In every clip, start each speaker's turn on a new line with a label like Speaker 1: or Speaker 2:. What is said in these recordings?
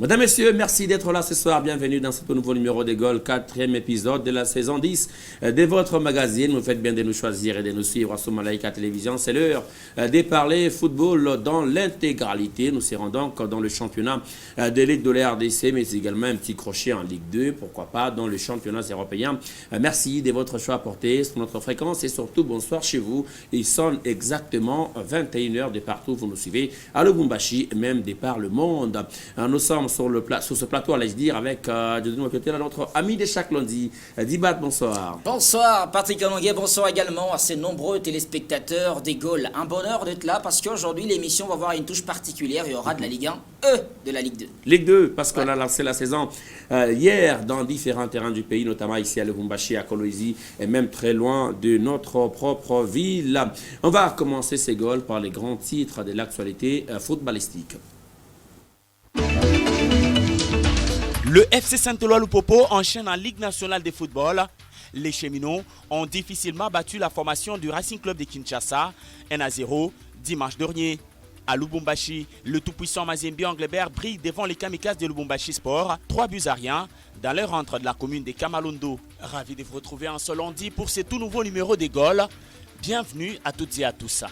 Speaker 1: Mesdames, Messieurs, merci d'être là ce soir. Bienvenue dans ce nouveau numéro des Gaules, 4e épisode de la saison 10 de votre magazine. Vous faites bien de nous choisir et de nous suivre sur Malaika Télévision. C'est l'heure de parler football dans l'intégralité. Nous serons donc dans le championnat de Ligue de la RDC, mais également un petit crochet en Ligue 2, pourquoi pas, dans le championnat européen. Merci de votre choix apporté sur notre fréquence et surtout bonsoir chez vous. Il sonne exactement 21h de partout. Vous nous suivez à Lubumbashi, même de par le monde. Nous sommes sur ce plateau, allais-je dire, avec de mon côté notre ami de chaque lundi, Dibat, bonsoir.
Speaker 2: Bonsoir Patrick Anonguet, bonsoir également à ces nombreux téléspectateurs des Gaules. Un bonheur d'être là parce qu'aujourd'hui l'émission va avoir une touche particulière. Il y aura de la Ligue 1 et de la Ligue 2.
Speaker 1: Ligue 2, parce qu'on a lancé la saison hier dans différents terrains du pays, notamment ici à Lubumbashi, à Kolwezi et même très loin de notre propre ville. On va commencer ces Gaules par les grands titres de l'actualité footballistique.
Speaker 3: Le FC Saint-Éloi Lupopo enchaîne en Ligue nationale de football. Les Cheminots ont difficilement battu la formation du Racing Club de Kinshasa 1-0 dimanche dernier. À Lubumbashi, le tout-puissant Mazembe Anglebert brille devant les Kamikazes de Lubumbashi Sport, 3-1 dans leur rentre de la commune de Kamalondo. Ravi de vous retrouver en ce lundi pour ce tout nouveau numéro des Gaules. Bienvenue à toutes et à tous.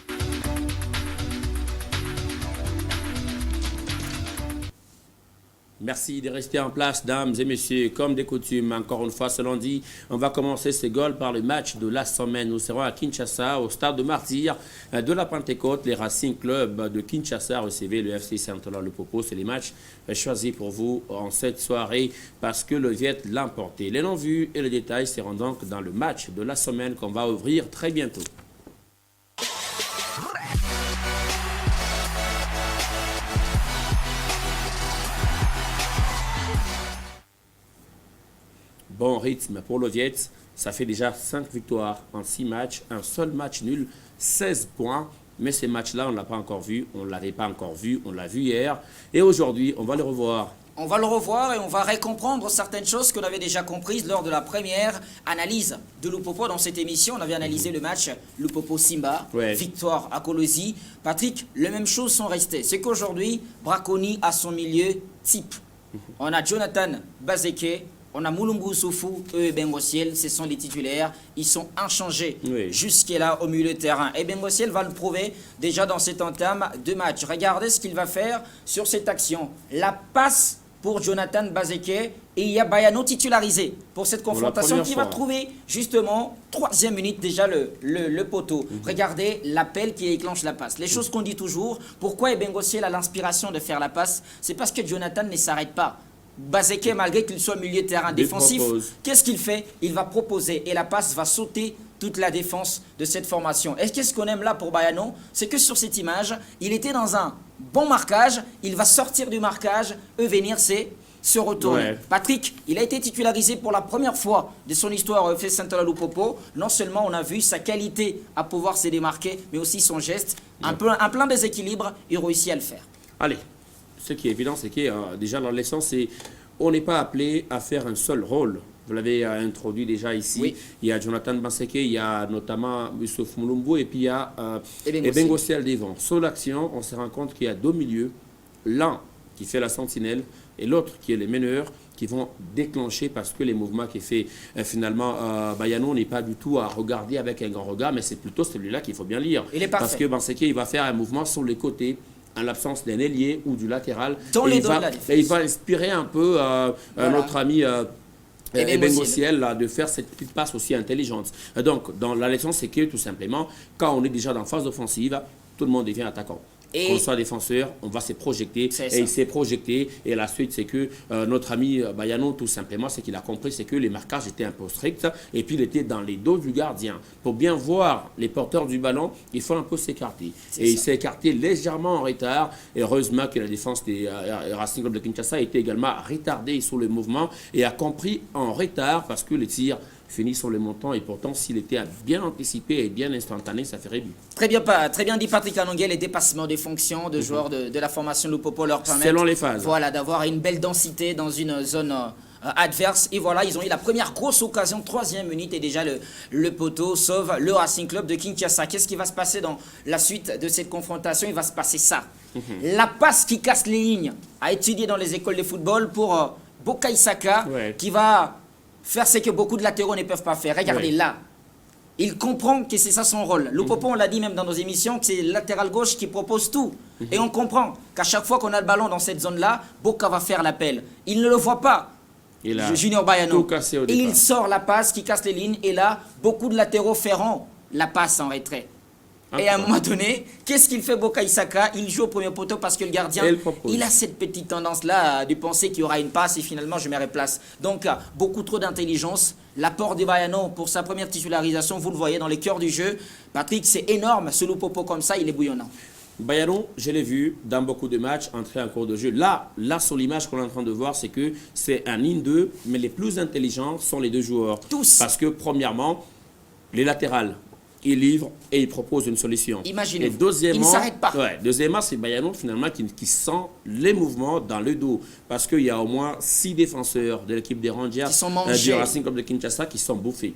Speaker 1: Merci de rester en place, dames et messieurs. Comme de coutume, encore une fois ce lundi, on va commencer ces Gaules par le match de la semaine. Nous serons à Kinshasa, au stade de Martyrs de la Pentecôte. Les Racing Club de Kinshasa recevaient le FC Saint-Éloi Lupopo. C'est les matchs choisis pour vous en cette soirée parce que le Viet l'a emporté. Les non-vus et les détails seront donc dans le match de la semaine qu'on va ouvrir très bientôt. Bon rythme pour le Viet, ça fait déjà 5 victoires en 6 matchs, un seul match nul, 16 points. Mais ces matchs-là, on ne l'a pas encore vu, on ne l'avait pas encore vu, on l'a vu hier. Et aujourd'hui, on va le revoir.
Speaker 2: On va le revoir et on va récomprendre certaines choses qu'on avait déjà comprises lors de la première analyse de Lupopo dans cette émission. On avait analysé le match Lupopo-Simba, victoire à Kolwezi. Patrick, les mêmes choses sont restées. C'est qu'aujourd'hui, Braconi a son milieu type. On a Jonathan Bazeke. On a Mulumbu Soufou, eux et Bengociel, ce sont les titulaires. Ils sont inchangés jusqu'à au milieu de terrain. Et Bengociel va le prouver déjà dans cette entame de match. Regardez ce qu'il va faire sur cette action. La passe pour Jonathan Bazeke et il y a Bayano titularisé pour cette confrontation qui va trouver justement 3e minute déjà le poteau. Regardez l'appel qui déclenche la passe. Les choses qu'on dit toujours, pourquoi Bengociel a l'inspiration de faire la passe, c'est parce que Jonathan ne s'arrête pas. Bazeke, malgré qu'il soit milieu de terrain défensif, qu'est-ce qu'il fait? Il va proposer et la passe va sauter toute la défense de cette formation. Et qu'est-ce qu'on aime là pour Bayano? C'est que sur cette image, il était dans un bon marquage, il va sortir du marquage, venir se retourner. Patrick, il a été titularisé pour la première fois de son histoire au FC Saint-Éloi Lupopo. Non seulement on a vu sa qualité à pouvoir se démarquer, mais aussi son geste. Un plein déséquilibre, il réussit à le faire.
Speaker 1: Allez. Ce qui est évident, c'est que déjà dans l'essence, on n'est pas appelé à faire un seul rôle. Vous l'avez introduit déjà ici. Oui. Il y a Jonathan Banseke, il y a notamment Youssouf Mulumbu et puis il y a Bengociel devant. Sur l'action, on se rend compte qu'il y a 2 milieux. L'un qui fait la sentinelle et l'autre qui est les meneurs qui vont déclencher parce que les mouvements qui fait finalement Bayano n'est pas du tout à regarder avec un grand regard, mais c'est plutôt celui-là qu'il faut bien lire. Il est parfait. Parce que Banseke, il va faire un mouvement sur les côtés en l'absence d'un ailier ou du latéral. Et il va inspirer un peu notre ami Bengociel de faire cette petite passe aussi intelligente. Donc, dans la leçon, c'est que tout simplement, quand on est déjà dans phase offensive, tout le monde devient attaquant. Qu'on soit défenseur, on va se projeter et il s'est projeté. Et la suite, c'est que notre ami Bayano, tout simplement, ce qu'il a compris, c'est que les marquages étaient un peu stricts et puis il était dans les dos du gardien. Pour bien voir les porteurs du ballon, il faut un peu s'écarter. Et il s'est écarté légèrement en retard. Et heureusement que la défense des Racing Club de Kinshasa était également retardée sur le mouvement et a compris en retard parce que les tirs finit sur le montant et pourtant s'il était bien anticipé et bien instantané, ça ferait but.
Speaker 2: Très bien dit Patrick Anonguet, les dépassements des fonctions de joueurs de la formation Lupopo leur permettent
Speaker 1: selon les phases.
Speaker 2: Voilà, d'avoir une belle densité dans une zone adverse. Et voilà, ils ont eu la première grosse occasion, 3e minute, et déjà le poteau sauve le Racing Club de Kinshasa. Qu'est-ce qui va se passer dans la suite de cette confrontation? Il va se passer ça. La passe qui casse les lignes, à étudier dans les écoles de football pour Bokai Saka, qui va faire ce que beaucoup de latéraux ne peuvent pas faire. Regardez là. Il comprend que c'est ça son rôle. Lupopo, on l'a dit même dans nos émissions, que c'est le latéral gauche qui propose tout. Et on comprend qu'à chaque fois qu'on a le ballon dans cette zone-là, Boka va faire l'appel. Il ne le voit pas, Junior Bayano. Et il sort la passe qui casse les lignes. Et là, beaucoup de latéraux feront la passe en retrait. Et à un moment donné, qu'est-ce qu'il fait Bokai Saka? Il joue au premier poteau parce que le gardien, il a cette petite tendance-là de penser qu'il y aura une passe et finalement je me replace. Donc, beaucoup trop d'intelligence. L'apport de Bayano pour sa première titularisation, vous le voyez dans les cœurs du jeu. Patrick, c'est énorme. Ce Lupopo comme ça, il est bouillonnant.
Speaker 1: Bayano, je l'ai vu dans beaucoup de matchs entrer en cours de jeu. Là sur l'image qu'on est en train de voir, c'est que c'est un ligne 2, mais les plus intelligents sont les deux joueurs.
Speaker 2: Tous.
Speaker 1: Parce que premièrement, les latérales, il livre et il propose une solution.
Speaker 2: Imaginez,
Speaker 1: il
Speaker 2: ne s'arrête pas.
Speaker 1: Deuxièmement, c'est Bayano finalement qui sent les mouvements dans le dos. Parce qu'il y a au moins 6 défenseurs de l'équipe des Rangers du Racing Club de Kinshasa qui sont bouffés.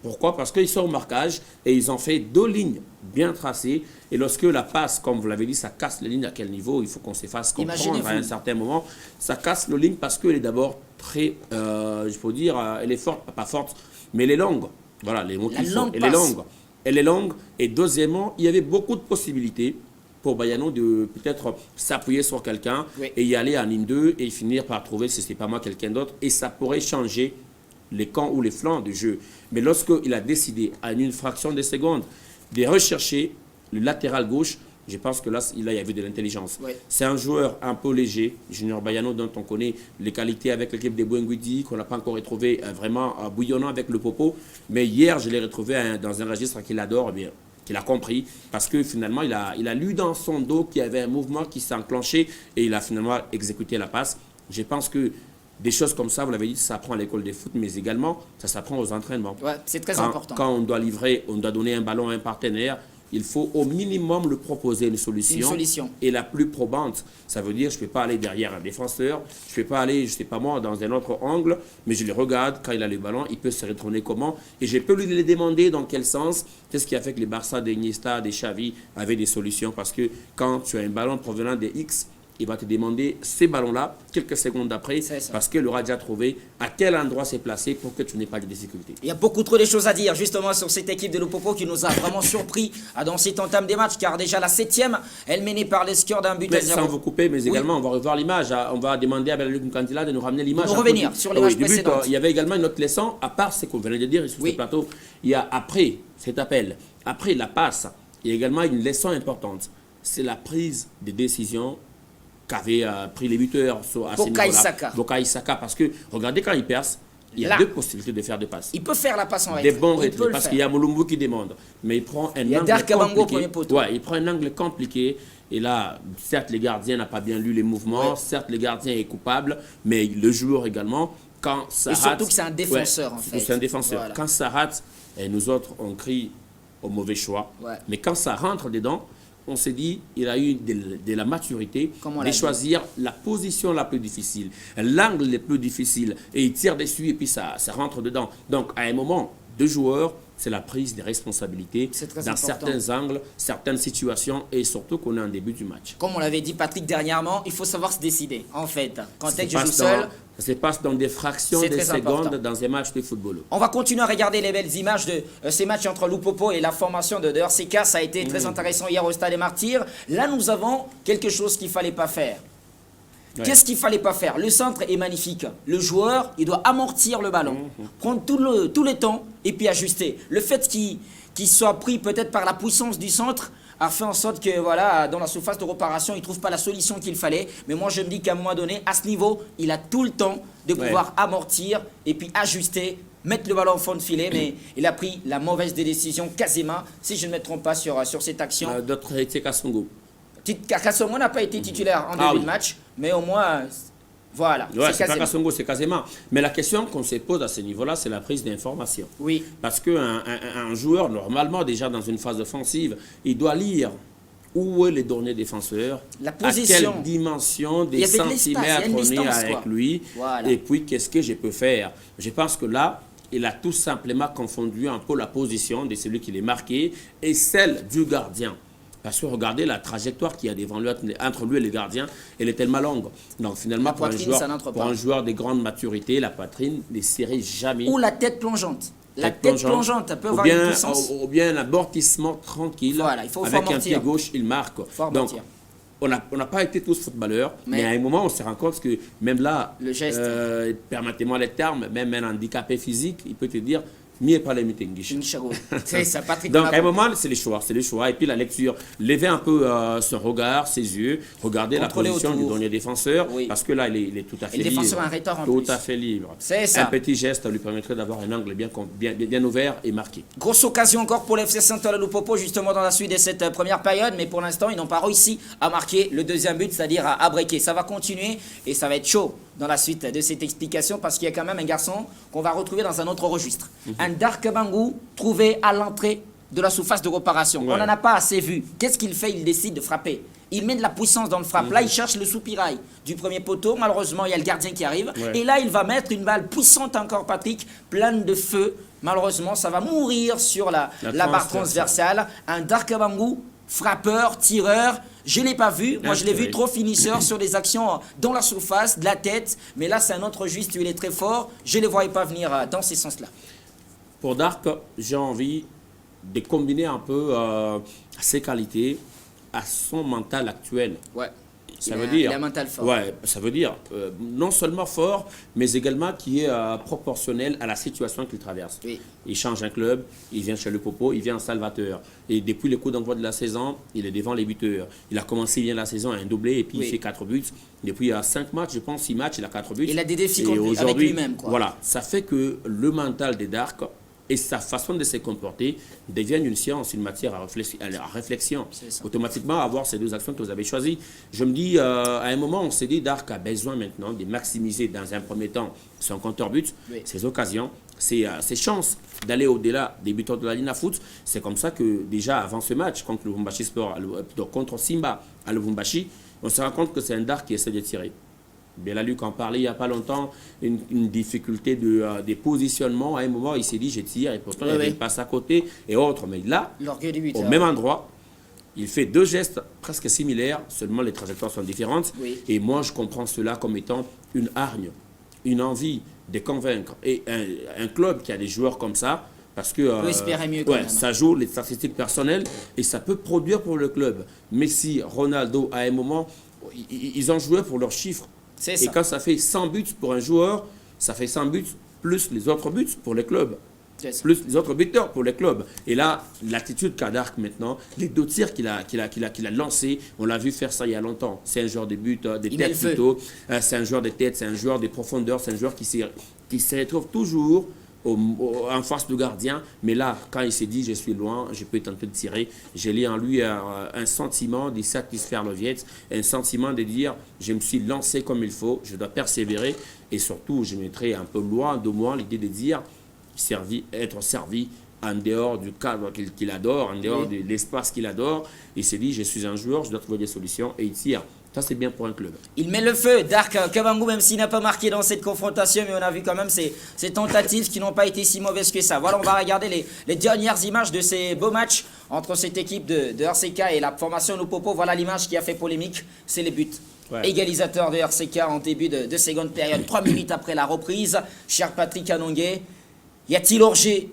Speaker 1: Pourquoi? Parce qu'ils sont au marquage et ils ont fait 2 lignes bien tracées. Et lorsque la passe, comme vous l'avez dit, ça casse les lignes à quel niveau? Il faut qu'on se fasse comprendre à un certain moment. Ça casse les lignes parce qu'elle est d'abord très, je peux dire, elle est forte, pas forte, mais elle est longue. Voilà, les mots qui sont. Elle est longue. Elle est longue. Et deuxièmement, il y avait beaucoup de possibilités pour Bayano de peut-être s'appuyer sur quelqu'un et y aller en ligne 2 et finir par trouver, si ce n'est pas moi, quelqu'un d'autre. Et ça pourrait changer les camps ou les flancs du jeu. Mais lorsqu'il a décidé, à une fraction de seconde, de rechercher le latéral gauche, je pense que là, il y avait de l'intelligence. C'est un joueur un peu léger, Junior Bayano, dont on connaît les qualités avec l'équipe de Bouengudi, qu'on n'a pas encore retrouvé vraiment bouillonnant avec le Popo. Mais hier, je l'ai retrouvé dans un registre qu'il adore, bien, qu'il a compris, parce que finalement, il a lu dans son dos qu'il y avait un mouvement qui s'est enclenché et il a finalement exécuté la passe. Je pense que des choses comme ça, vous l'avez dit, ça s'apprend à l'école de foot, mais également, ça s'apprend aux entraînements.
Speaker 2: C'est très important.
Speaker 1: Quand on doit livrer, on doit donner un ballon à un partenaire, il faut au minimum le proposer une solution. Et la plus probante, ça veut dire je ne peux pas aller derrière un défenseur, je ne peux pas aller, je ne sais pas moi, dans un autre angle, mais je le regarde, quand il a le ballon, il peut se retourner comment. Et je peux lui demander dans quel sens. C'est ce qui a fait que les Barça, des Iniesta, des Xavi avaient des solutions. Parce que quand tu as un ballon provenant des X, il va te demander ces ballons-là quelques secondes après parce qu'il aura déjà trouvé à quel endroit c'est placé pour que tu n'aies pas de difficultés.
Speaker 2: Il y a beaucoup trop de choses à dire justement sur cette équipe de Lupopo qui nous a vraiment surpris dans cette entame des matchs car déjà la 7e, elle menée par le score d'un but à 0.
Speaker 1: Sans vous couper, mais également on va revoir l'image. On va demander à Belaluc Mkandila de nous ramener l'image.
Speaker 2: De nous revenir sur l'image précédente.
Speaker 1: Il y avait également une autre leçon, à part ce qu'on venait de dire sur ce plateau. Il y a après cet appel, après la passe, il y a également une leçon importante. C'est la prise de décision qu'avait pris les buteurs à ce niveau-là. Bokai Saka, parce que regardez quand il perce, il y a 2 possibilités de faire des passes.
Speaker 2: Il peut faire la passe en retrait.
Speaker 1: Des bons retraits, parce qu'il y a Mulumbu qui demande. Mais il prend un angle compliqué. Il prend un angle compliqué. Et là, certes, les gardiens n'ont pas bien lu les mouvements. Certes, le gardien est coupable. Mais le joueur également, quand ça rate...
Speaker 2: surtout que c'est un défenseur, en fait.
Speaker 1: C'est un défenseur. Voilà. Quand ça rate, et nous autres, on crie au mauvais choix. Mais quand ça rentre dedans, on s'est dit, il a eu de la maturité de choisir la position la plus difficile, l'angle le plus difficile, et il tire dessus et puis ça rentre dedans. Donc, à un moment, 2 joueurs, c'est la prise des responsabilités dans certains angles, certaines situations, et surtout qu'on est en début du match.
Speaker 2: Comme on l'avait dit, Patrick, dernièrement, il faut savoir se décider. En fait, quand tu joues seul...
Speaker 1: Ça se passe dans des fractions de secondes dans un match de football.
Speaker 2: On va continuer à regarder les belles images de ces matchs entre Lupopo et la formation de RCK. Ça a été très intéressant hier au Stade des Martyrs. Là, nous avons quelque chose qu'il ne fallait pas faire. Qu'est-ce qu'il ne fallait pas faire? Le centre est magnifique. Le joueur, il doit amortir le ballon, prendre tout le temps et puis ajuster. Le fait qu'il soit pris peut-être par la puissance du centre a fait en sorte que voilà, dans la surface de réparation, il ne trouve pas la solution qu'il fallait. Mais moi, je me dis qu'à un moment donné, à ce niveau, il a tout le temps de pouvoir amortir et puis ajuster, mettre le ballon au fond de filet. Mais il a pris la mauvaise des décisions, quasiment, si je ne me trompe pas sur cette action.
Speaker 1: D'autres étaient Kassongo.
Speaker 2: Kassongo n'a pas été titulaire en début de match, mais au moins... Voilà,
Speaker 1: c'est pas Kassongo, c'est quasiment. Mais la question qu'on se pose à ce niveau-là, c'est la prise d'information. Parce qu'un joueur, normalement, déjà dans une phase offensive, il doit lire où est le dernier défenseur,
Speaker 2: la position,
Speaker 1: à quelle dimension, des centimètres on est avec lui, et puis qu'est-ce que je peux faire. Je pense que là, il a tout simplement confondu un peu la position de celui qui l'est marqué et celle du gardien. Parce que regardez la trajectoire qu'il y a devant lui, entre lui et le gardien, elle est tellement longue. Donc finalement, pour un joueur de grande maturité, la poitrine ne serrait jamais.
Speaker 2: Ou la tête plongeante. La tête plongeante, elle peut avoir une puissance.
Speaker 1: Ou bien un amortissement tranquille.
Speaker 2: Voilà,
Speaker 1: avec un pied gauche, il marque. Donc, on n'a pas été tous footballeurs, mais à un moment, on se rend compte que même là,
Speaker 2: le geste,
Speaker 1: permettez-moi les termes, même un handicapé physique, il peut te dire mieux pas les Mutengish.
Speaker 2: C'est ça, Patrick.
Speaker 1: Donc, à un moment, c'est les choix. Et puis la lecture, lever un peu son regard, ses yeux, regarder la position du dernier défenseur, parce que là, il est tout à fait libre.
Speaker 2: Le défenseur a un retard en
Speaker 1: tout
Speaker 2: plus.
Speaker 1: à fait libre.
Speaker 2: C'est ça.
Speaker 1: Un petit geste lui permettrait d'avoir un angle bien ouvert et marqué.
Speaker 2: Grosse occasion encore pour l'FC Saint-Ouen-Lupopo, justement dans la suite de cette première période, mais pour l'instant, ils n'ont pas réussi à marquer le deuxième but, c'est-à-dire à breaker. Ça va continuer et ça va être chaud dans la suite de cette explication parce qu'il y a quand même un garçon qu'on va retrouver dans un autre registre. Un Dark Bangou trouvé à l'entrée de la surface de réparation. On n'en a pas assez vu. Qu'est-ce qu'il fait? Il décide de frapper. Il met de la puissance dans le frappe. Là, il cherche le soupirail du premier poteau. Malheureusement, il y a le gardien qui arrive. Et là, il va mettre une balle puissante encore, Patrick, pleine de feu. Malheureusement, ça va mourir sur la barre transversale. Un Dark Bangou, frappeur, tireur. Je ne l'ai pas vu. Moi, je l'ai vu trop finisseur sur des actions dans la surface, de la tête. Mais là, c'est un autre juste où il est très fort. Je ne les voyais pas venir dans ces sens-là.
Speaker 1: Pour Dark, j'ai envie de combiner un peu ses qualités à son mental actuel.
Speaker 2: Ouais.
Speaker 1: Ça veut dire,
Speaker 2: il a un mental fort.
Speaker 1: Ouais, ça veut dire non seulement fort, mais également qui est proportionnel à la situation qu'il traverse.
Speaker 2: Oui.
Speaker 1: Il change un club, il vient chez le Popo, il vient en Salvateur. Et depuis le coup d'envoi de la saison, il est devant les buteurs. Il a commencé bien la saison à un doublé et puis il fait 4 buts. Depuis 5 matchs, je pense 6 matchs, il a 4 buts.
Speaker 2: Il a des défis avec lui-même.
Speaker 1: Voilà, ça fait que le mental des Dark et sa façon de se comporter deviennent une science, une matière à réflexion. Automatiquement, avoir ces deux actions que vous avez choisies. Je me dis, à un moment, on s'est dit, Dark a besoin maintenant de maximiser dans un premier temps son compteur but, ses occasions, ses chances d'aller au-delà des buteurs de la ligne à foot. C'est comme ça que déjà, avant ce match, contre le Lubumbashi Sport, contre Simba à Lubumbashi, on se rend compte que c'est un Dark qui essaie de tirer. Belaluc en parlait il n'y a pas longtemps, une difficulté de positionnement. À un moment, il s'est dit, je tire, et pourtant, il passe à côté et autres. Mais là, au même endroit, il fait 2 gestes presque similaires, seulement les trajectoires sont différentes. Et moi, je comprends cela comme étant une hargne, une envie de convaincre. Et un club qui a des joueurs comme ça, parce que
Speaker 2: mieux
Speaker 1: ça joue les statistiques personnelles et ça peut produire pour le club. Messi, Ronaldo, à un moment, ils ont joué pour leurs chiffres. Et quand ça fait 100 buts pour un joueur, ça fait 100 buts plus les autres buts pour les clubs. Plus les autres buteurs pour les clubs. Et là, l'attitude qu'a Dark maintenant, les 2 tirs qu'il a lancés, on l'a vu faire ça il y a longtemps. C'est un joueur de but, des têtes plutôt. C'est un joueur de tête, c'est un joueur de profondeur, c'est un joueur qui se retrouve toujours en face du gardien. Mais là, quand il s'est dit, je suis loin, je peux tenter de tirer, j'ai lu en lui un sentiment de satisfaire le Viet, un sentiment de dire, je me suis lancé comme il faut, je dois persévérer. Et surtout, je mettrai un peu loin de moi l'idée de dire, être servi en dehors du cadre qu'il adore, en dehors de l'espace qu'il adore. Il s'est dit, je suis un joueur, je dois trouver des solutions, et il tire. Ça, c'est bien pour un club.
Speaker 2: Il met le feu, Dark Kabangou, même s'il n'a pas marqué dans cette confrontation, mais on a vu quand même ces tentatives qui n'ont pas été si mauvaises que ça. Voilà, on va regarder les dernières images de ces beaux matchs entre cette équipe de RCK et la formation Lupopo. Voilà l'image qui a fait polémique, c'est les buts. Égalisateur de RCK en début de seconde période, 3 minutes après la reprise. Cher Patrick Anongué, y a-t-il hors-jeu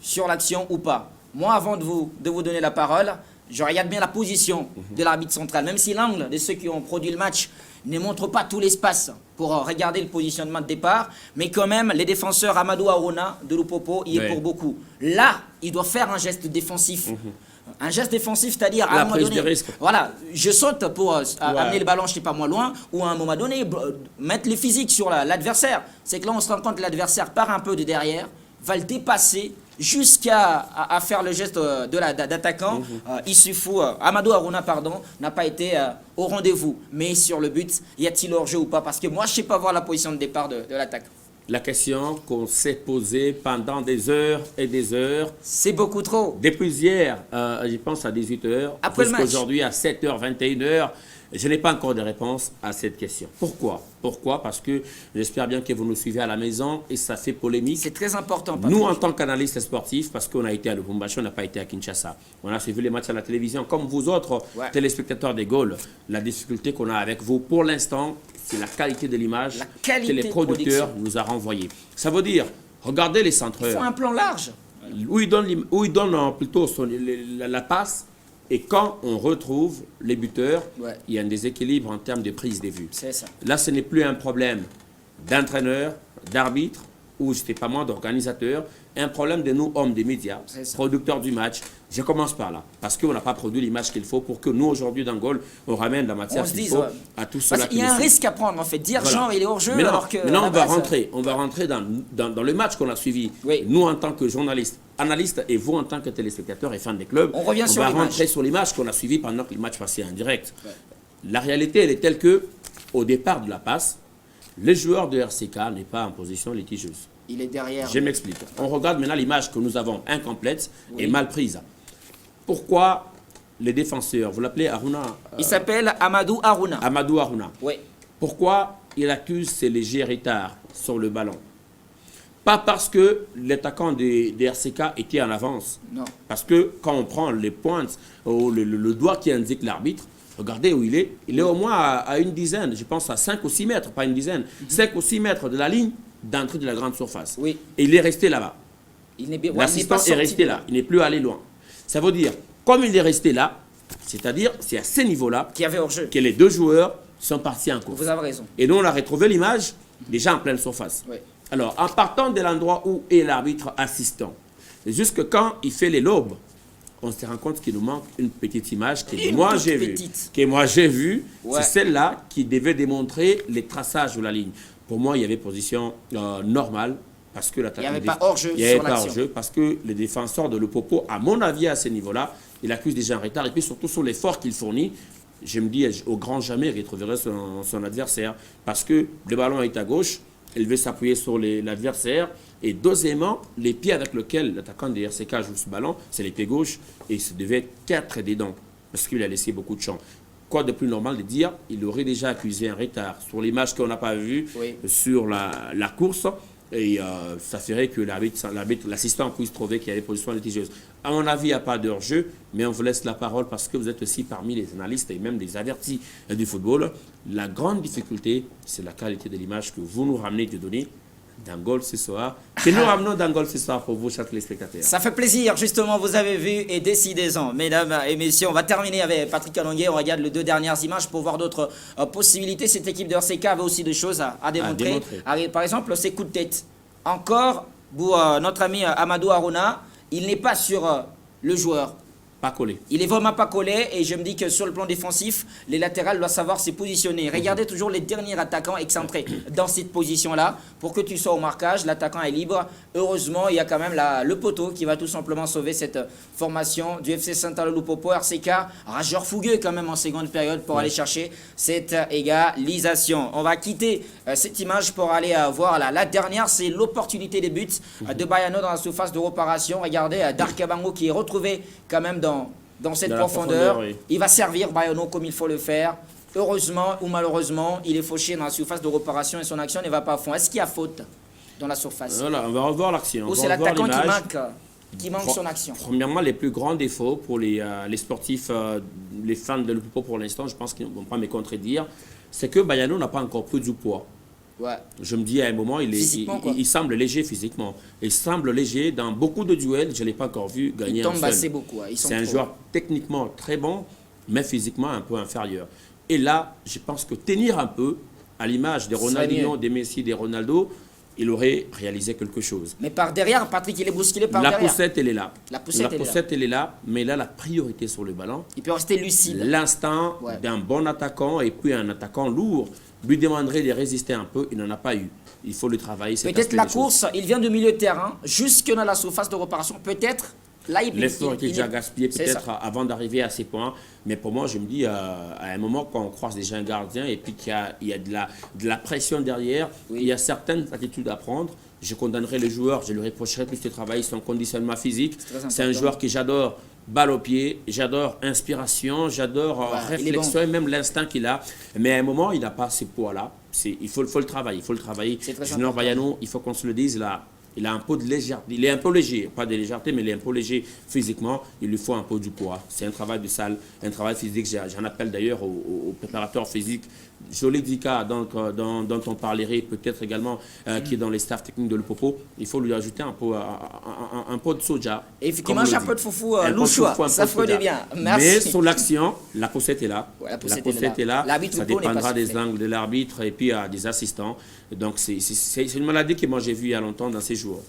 Speaker 2: sur l'action ou pas? Moi, avant de vous donner la parole, je regarde bien la position de l'arbitre central, même si l'angle de ceux qui ont produit le match ne montre pas tout l'espace pour regarder le positionnement de départ, mais quand même, les défenseurs Amadou Arona de Lupopo y est pour beaucoup. Là, il doit faire un geste défensif. Un geste défensif, c'est-à-dire à un moment donné, voilà, je saute pour amener le ballon, je ne sais pas moi, loin, ou à un moment donné, mettre le physique sur l'adversaire. C'est que là, on se rend compte que l'adversaire part un peu de derrière, va le dépasser, jusqu'à faire le geste d'attaquant. Issoufou, Amadou Arona, pardon, n'a pas été au rendez-vous. Mais sur le but, y a-t-il hors-jeu ou pas? Parce que moi, je ne sais pas voir la position de départ de l'attaque.
Speaker 1: la question qu'on s'est posée pendant des heures et des heures.
Speaker 2: C'est beaucoup trop.
Speaker 1: Depuis hier, je pense à 18h, jusqu'aujourd'hui à 7h, 21h, je n'ai pas encore de réponse à cette question. Pourquoi? Pourquoi? Parce que j'espère bien que vous nous suivez à la maison et ça fait polémique.
Speaker 2: C'est très important. Patrick.
Speaker 1: Nous, en tant qu'analystes sportifs, parce qu'on a été à Lubumbashi, on n'a pas été à Kinshasa. On a suivi les matchs à la télévision. Comme vous autres, téléspectateurs des Gaules, la difficulté qu'on a avec vous, pour l'instant, c'est la qualité de l'image que les producteurs nous ont renvoyée. Ça veut dire, regardez les centreurs.
Speaker 2: Il faut un plan large.
Speaker 1: Où ils donnent plutôt la passe. Et quand on retrouve les buteurs, il y a un déséquilibre en termes de prise de vue.
Speaker 2: C'est ça.
Speaker 1: Là, ce n'est plus un problème d'entraîneur, d'arbitre, ou je ne sais pas moi, d'organisateur, un problème de nous, hommes des médias, producteurs du match. Je commence par là, parce qu'on n'a pas produit l'image qu'il faut pour que nous, aujourd'hui, dans Gaulle, on ramène la matière qu'il faut à tout cela.
Speaker 2: Il y a un risque à prendre, en fait, dire genre il est hors jeu, alors que...
Speaker 1: Maintenant, on va rentrer dans le match qu'on a suivi. Nous, en tant que journalistes, analystes, et vous, en tant que téléspectateurs et fans des clubs, on va rentrer sur l'image qu'on a suivie pendant que le match passait en direct. La réalité, elle est telle que, au départ de la passe, le joueur de RCK n'est pas en position litigieuse.
Speaker 2: Il est derrière.
Speaker 1: Je m'explique. On regarde maintenant l'image que nous avons incomplète et mal prise. Pourquoi les défenseurs, vous l'appelez Aruna
Speaker 2: Il s'appelle Amadou Aruna.
Speaker 1: Amadou Aruna.
Speaker 2: Oui.
Speaker 1: Pourquoi il accuse ces légers retards sur le ballon? Pas parce que l'attaquant des RCK était en avance. Non. Parce que quand on prend les pointes, ou le doigt qui indique l'arbitre, regardez où il est. Il est au moins à une dizaine, je pense à 5 ou 6 mètres, pas une dizaine. 5 ou 6 mètres de la ligne d'entrée de la grande surface. Oui. Et il est resté là-bas. L'assistant est resté là. Il n'est plus allé loin. Ça veut dire, comme il est resté là, c'est-à-dire, c'est à ce niveau-là que les deux joueurs sont partis en course.
Speaker 2: Vous avez raison.
Speaker 1: Et nous, on a retrouvé l'image déjà en pleine surface. Oui. Alors, en partant de l'endroit où est l'arbitre assistant, jusque quand il fait les lobes, on se rend compte qu'il nous manque une petite image que moi j'ai vue. C'est celle-là qui devait démontrer les traçages de la ligne. Pour moi, il y avait position normale parce que l'attaquant...
Speaker 2: Il n'y avait pas hors-jeu sur l'action.
Speaker 1: Parce que les défenseurs de Lupopo, à mon avis, à ce niveau-là, il accuse déjà un retard. Et puis surtout sur l'effort qu'il fournit, je me dis au grand jamais il retrouverait son adversaire. Parce que le ballon est à gauche, il veut s'appuyer sur l'adversaire. Et deuxièmement, les pieds avec lesquels l'attaquant des RCK joue ce ballon, c'est les pieds gauches. Et ça devait être 4 des dents. Parce qu'il a laissé beaucoup de champ. Quoi de plus normal de dire, il aurait déjà accusé un retard sur l'image qu'on n'a pas vue sur la course. Et ça ferait que l'assistant puisse trouver qu'il y a des positions litigieuses. À mon avis, il n'y a pas de hors-jeu, mais on vous laisse la parole parce que vous êtes aussi parmi les analystes et même des avertis du football. La grande difficulté, c'est la qualité de l'image que vous nous ramenez de donner dans Gaulle ce soir. Que nous ramenons dans Gaulle ce soir pour vous, chers téléspectateurs.
Speaker 2: Ça fait plaisir, justement, vous avez vu, et décidez-en. Mesdames et messieurs, on va terminer avec Patrick Alonguet. On regarde les 2 dernières images pour voir d'autres possibilités. Cette équipe de RCK avait aussi des choses à démontrer. Par exemple, ses coups de tête. Encore, pour notre ami Amadou Aruna, il n'est pas sur le joueur.
Speaker 1: Pas collé.
Speaker 2: Il est vraiment pas collé et je me dis que sur le plan défensif, les latérales doivent savoir se positionner. Regardez toujours les derniers attaquants excentrés dans cette position-là. Pour que tu sois au marquage, l'attaquant est libre. Heureusement, il y a quand même le poteau qui va tout simplement sauver cette formation du FC Saint-Alo-Lupopo. RCK, rageur fougueux quand même en seconde période pour aller chercher cette égalisation. On va quitter cette image pour aller voir la dernière. C'est l'opportunité des buts de Bayano dans la surface de réparation. Regardez Darkabango qui est retrouvé quand même dans cette profondeur. Il va servir Bayano comme il faut le faire. Heureusement ou malheureusement, il est fauché dans la surface de réparation et son action ne va pas à fond. Est-ce qu'il y a faute dans la surface?
Speaker 1: Voilà, on va revoir l'action.
Speaker 2: Ou c'est l'attaquant qui manque son action?
Speaker 1: Premièrement, les plus grands défauts pour les sportifs, les fans de Lupopo pour l'instant, je pense qu'ils ne vont pas me contredire, c'est que Bayano n'a pas encore pris du poids. Ouais. Je me dis à un moment, il semble léger physiquement. Il semble léger dans beaucoup de duels. Je ne l'ai pas encore vu gagner un seul.
Speaker 2: Il tombe assez beaucoup.
Speaker 1: C'est un joueur techniquement très bon, mais physiquement un peu inférieur. Et là, je pense que tenir un peu, à l'image des Ronaldinho, des Messi, des Ronaldo, il aurait réalisé quelque chose.
Speaker 2: Mais par derrière, Patrick, il est bousculé par derrière.
Speaker 1: La poussette, elle est là. La poussette, elle est là, mais là, la priorité sur le ballon.
Speaker 2: Il peut rester lucide.
Speaker 1: L'instant d'un bon attaquant et puis un attaquant lourd lui demanderait de résister un peu. Il n'en a pas eu. Il faut le travailler.
Speaker 2: Peut-être la course, il vient de milieu de terrain, jusque dans la surface de réparation. Peut-être
Speaker 1: l'effort qui est déjà gaspillé peut-être avant d'arriver à ces points. Mais pour moi, je me dis, à un moment, quand on croise déjà un gardien et puis qu'il y a de la pression derrière, il y a certaines attitudes à prendre. Je condamnerai le joueur, je lui reprocherai plus de travailler son conditionnement physique. C'est un joueur que j'adore. Balle au pied, j'adore inspiration, j'adore réflexion et même l'instinct qu'il a. Mais à un moment, il n'a pas ces poids-là. Il faut le travailler. Junior Baiano, il faut qu'on se le dise, là. Il a un peu de légèreté. Il est un peu léger, pas de légèreté, mais il est un peu léger physiquement. Il lui faut un peu du poids. C'est un travail de salle, un travail physique. J'en appelle d'ailleurs aux préparateurs physiques. Jolie Dika, dont on parlerait peut-être également, qui est dans les staffs techniques de Lupopo. Il faut lui ajouter un peu de soja.
Speaker 2: Et effectivement, un peu de foufou louchoua. Ça ferait bien. Merci.
Speaker 1: Mais sur l'action, la poussette est là. La poussette est là. Ça dépendra des angles de l'arbitre et puis des assistants. Donc, c'est une maladie que moi j'ai vue il y a longtemps dans ces jours.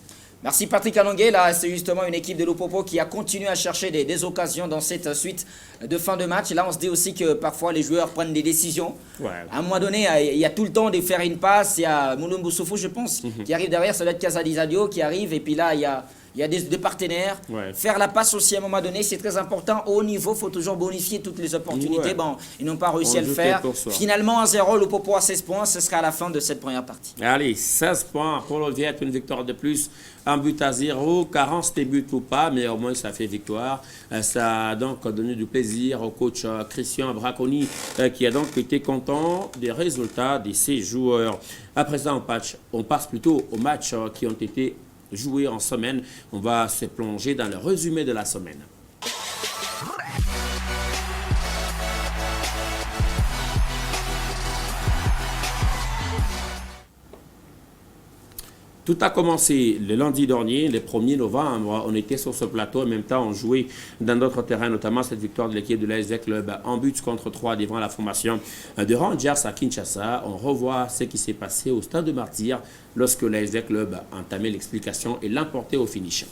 Speaker 2: Merci Patrick Alongué. Là, c'est justement une équipe de Lupopo qui a continué à chercher des occasions dans cette suite de fin de match. Là, on se dit aussi que parfois les joueurs prennent des décisions. À un moment donné, il y a tout le temps de faire une passe. Il y a Mulumbu Soufou, je pense, qui arrive derrière. Ça doit être Casadizadio qui arrive. Et puis là, il y a des partenaires. Faire la passe aussi à un moment donné, c'est très important. Au haut niveau, il faut toujours bonifier toutes les opportunités. Bon, ils n'ont pas réussi à le faire. Finalement, 1-0, Lupopo à 16 points. Ce sera à la fin de cette première partie.
Speaker 1: Allez, 16 points pour l'Olivier, une victoire de plus. Un but à 0, carence des buts ou pas, mais au moins ça fait victoire. Ça a donc donné du plaisir au coach Christian Braconi qui a donc été content des résultats de ses joueurs. À présent, on passe plutôt aux matchs qui ont été joués en semaine. On va se plonger dans le résumé de la semaine. Tout a commencé le lundi dernier, le 1er novembre. On était sur ce plateau. En même temps, on jouait dans d'autres terrains, notamment cette victoire de l'équipe de l'ASV Club en but contre 3 devant la formation de Rangers à Kinshasa. On revoit ce qui s'est passé au Stade de Martyrs lorsque l'ASV Club a entamé l'explication et l'emporté au finish.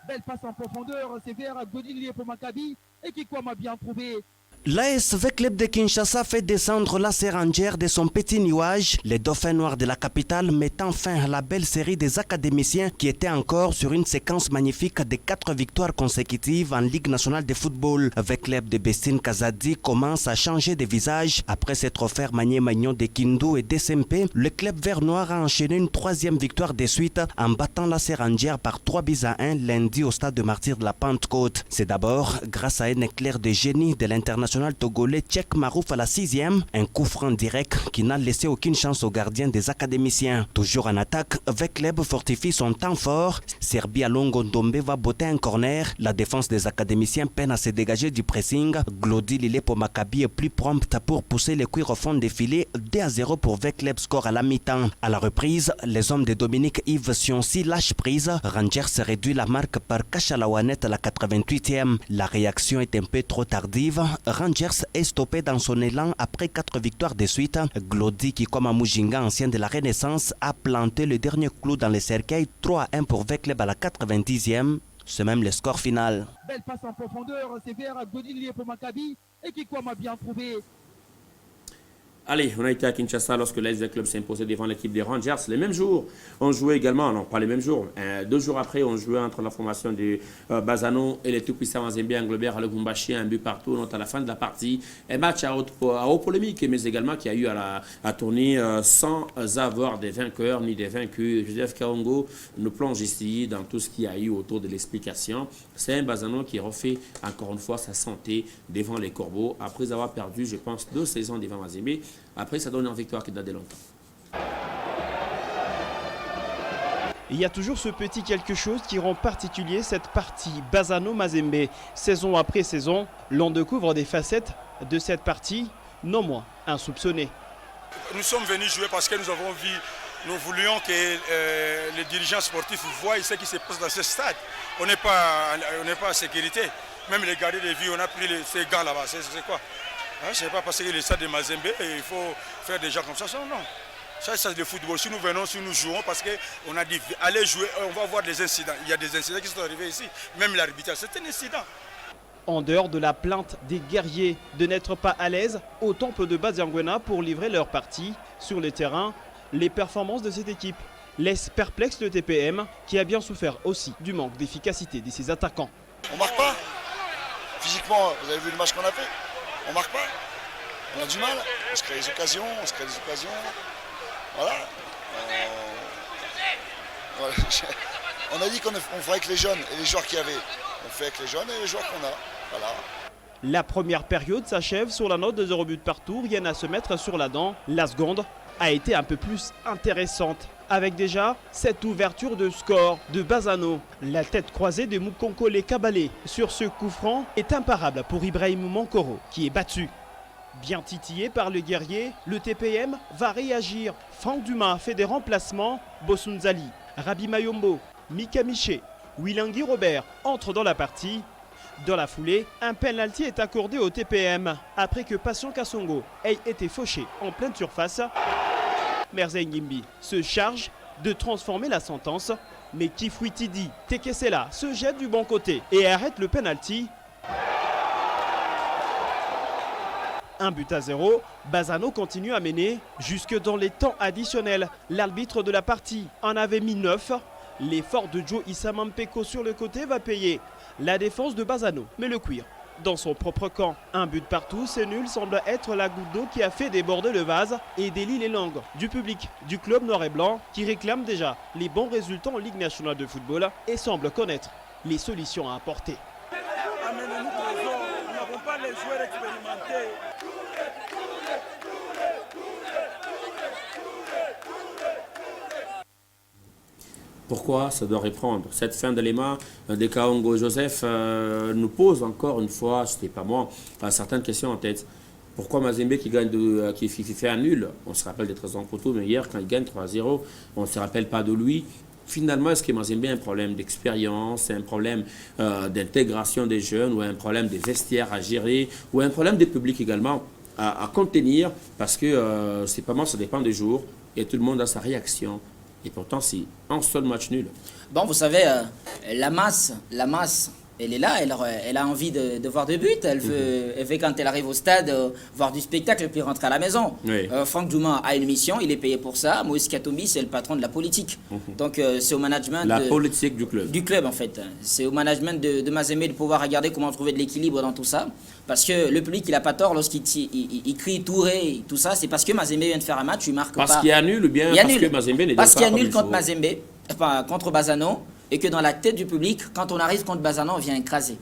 Speaker 4: Belle passe en profondeur, c'est vers Godin pour Maccabi et qui m'a bien trouvé.
Speaker 5: L'ASV Club de Kinshasa fait descendre la Rangers de son petit nuage. Les Dauphins noirs de la capitale mettant fin à la belle série des académiciens qui étaient encore sur une séquence magnifique de 4 victoires consécutives en Ligue nationale de football. Avec Club de Bestine Kazadi commence à changer de visage. Après s'être offert Magné Magnon de Kindu et d'SMP, le club vert noir a enchaîné une 3e victoire de suite en battant la Rangers par 3-1 lundi au Stade de Martyrs de la Pentecôte. C'est d'abord grâce à un éclair de génie de l'international togolais Tchèque Marouf à la 6e, un coup franc direct qui n'a laissé aucune chance aux gardiens des académiciens. Toujours en attaque, Vecleb fortifie son temps fort. Serbia Longo Ndombe va botter un corner. La défense des académiciens peine à se dégager du pressing. Glody Lilepo Maccabi est plus prompte pour pousser les cuirs au fond des filets. 2-0 pour Vecleb, score à la mi-temps. À la reprise, les hommes de Dominique Yves Sionsi lâchent prise. Rangers réduit la marque par Kachalawanet à la 88e. La réaction est un peu trop tardive. Rangers est stoppé dans son élan après 4 victoires de suite. Glody, qui comme à Mujinga, ancien de la Renaissance, a planté le dernier clou dans les cercueils. 3-1 pour Vecleb à la 90e. C'est même le score final.
Speaker 4: Belle passe en profondeur, c'est vers Godin pour Maccabi et qui m'a bien trouvé.
Speaker 1: Allez, on a été à Kinshasa lorsque l'ASV Club s'est imposé devant l'équipe des Rangers. Les mêmes jours, on jouait également, non pas les mêmes jours, 2 jours après, on jouait entre la formation de Bazano et les tout-puissants Mazembe Anglebert à Lubumbashi, un but partout, à la fin de la partie. Un match à haute polémique, mais également qui a eu à tourner sans avoir des vainqueurs ni des vaincus. Joseph Kaongo nous plonge ici dans tout ce qu'il y a eu autour de l'explication. C'est un Bazano qui refait encore une fois sa santé devant les Corbeaux, après avoir perdu, je pense, 2 saisons devant Mazembe. Après, ça donne une victoire qui date de longtemps.
Speaker 6: Il y a toujours ce petit quelque chose qui rend particulier cette partie Bazano-Mazembe. Saison après saison, l'on découvre des facettes de cette partie non moins insoupçonnées.
Speaker 7: Nous sommes venus jouer parce que nous voulions que les dirigeants sportifs voient ce qui se passe dans ce stade. On n'est pas en sécurité. Même les gardiens de vie, on a pris ces gars là-bas. C'est quoi? Je ne sais pas parce que le stade de Mazembe, il faut faire des gens comme ça. Non. Ça, c'est le football. Si nous venons, si nous jouons, parce qu'on a dit, allez jouer, on va voir des incidents. Il y a des incidents qui sont arrivés ici. Même l'arbitrage, c'est un incident.
Speaker 6: En dehors de la plainte des guerriers de n'être pas à l'aise au temple de Baziangwena pour livrer leur partie sur le terrain, les performances de cette équipe laissent perplexe le TPM qui a bien souffert aussi du manque d'efficacité de ses attaquants.
Speaker 8: On marque pas. Physiquement, vous avez vu le match qu'on a fait. On marque pas. On a du mal. On se crée des occasions, Voilà. Voilà. On a dit qu'on ferait avec les jeunes et les joueurs qu'il y avait. On fait avec les jeunes et les joueurs qu'on a. Voilà.
Speaker 6: La première période s'achève sur la note de 0 buts partout, rien à se mettre sur la dent. La seconde a été un peu plus intéressante, avec déjà cette ouverture de score de Bazano. La tête croisée de Mukonkole Kabalé sur ce coup franc est imparable pour Ibrahim Mankoro, qui est battu. Bien titillé par le guerrier, le TPM va réagir. Franck Dumas fait des remplacements. Bosunzali, Rabi Mayombo, Mika Miché, Wilangui Robert entrent dans la partie. Dans la foulée, un penalty est accordé au TPM après que Passion Kassongo ait été fauché en pleine surface. Merzey Ngimbi se charge de transformer la sentence, mais Kifwitidi Tekesela se jette du bon côté et arrête le penalty. 1-0, Bazano continue à mener jusque dans les temps additionnels. L'arbitre de la partie en avait mis 9. L'effort de Joe Issamampeko sur le côté va payer la défense de Bazano, mais le cuir dans son propre camp. 1 but partout, c'est nul, semble être la goutte d'eau qui a fait déborder le vase et délie les langues du public du club noir et blanc qui réclame déjà les bons résultats en Ligue nationale de football et semble connaître les solutions à apporter.
Speaker 9: Amenez-nous trésor, nous n'avons pas les joueurs expérimentés.
Speaker 1: Pourquoi ça doit reprendre? Cette fin d'élément de Kaongo Joseph nous pose encore une fois, c'était pas moi, certaines questions en tête. Pourquoi Mazembe qui gagne qui fait un nul? On se rappelle des Trésors Poto, mais hier quand il gagne 3-0, on ne se rappelle pas de lui. Finalement, est-ce que Mazembe a un problème d'expérience, un problème d'intégration des jeunes, ou un problème des vestiaires à gérer, ou un problème des publics également à contenir? Parce que c'est pas moi, ça dépend des jours, et tout le monde a sa réaction. Et pourtant, c'est un seul match nul.
Speaker 2: Bon, vous savez, la masse, elle est là, elle a envie de voir des buts. Elle veut quand elle arrive au stade, voir du spectacle et puis rentrer à la maison. Oui. Franck Dumas a une mission, il est payé pour ça. Moïse Katombi, c'est le patron de la politique. Donc, c'est au management...
Speaker 1: La politique du club.
Speaker 2: Du club, en fait. C'est au management de Mazembe de pouvoir regarder comment trouver de l'équilibre dans tout ça. Parce que le public, il n'a pas tort lorsqu'il crie Touré, tout ça. C'est parce que Mazembe vient de faire un match, il marque pas.
Speaker 1: Parce qu'il y a nul ou bien parce que Mazembe n'est pas...
Speaker 2: Parce qu'il y a nul contre Mazembe, enfin, contre Bazano. Et que dans la tête du public, quand on arrive contre Bazano, on vient écraser.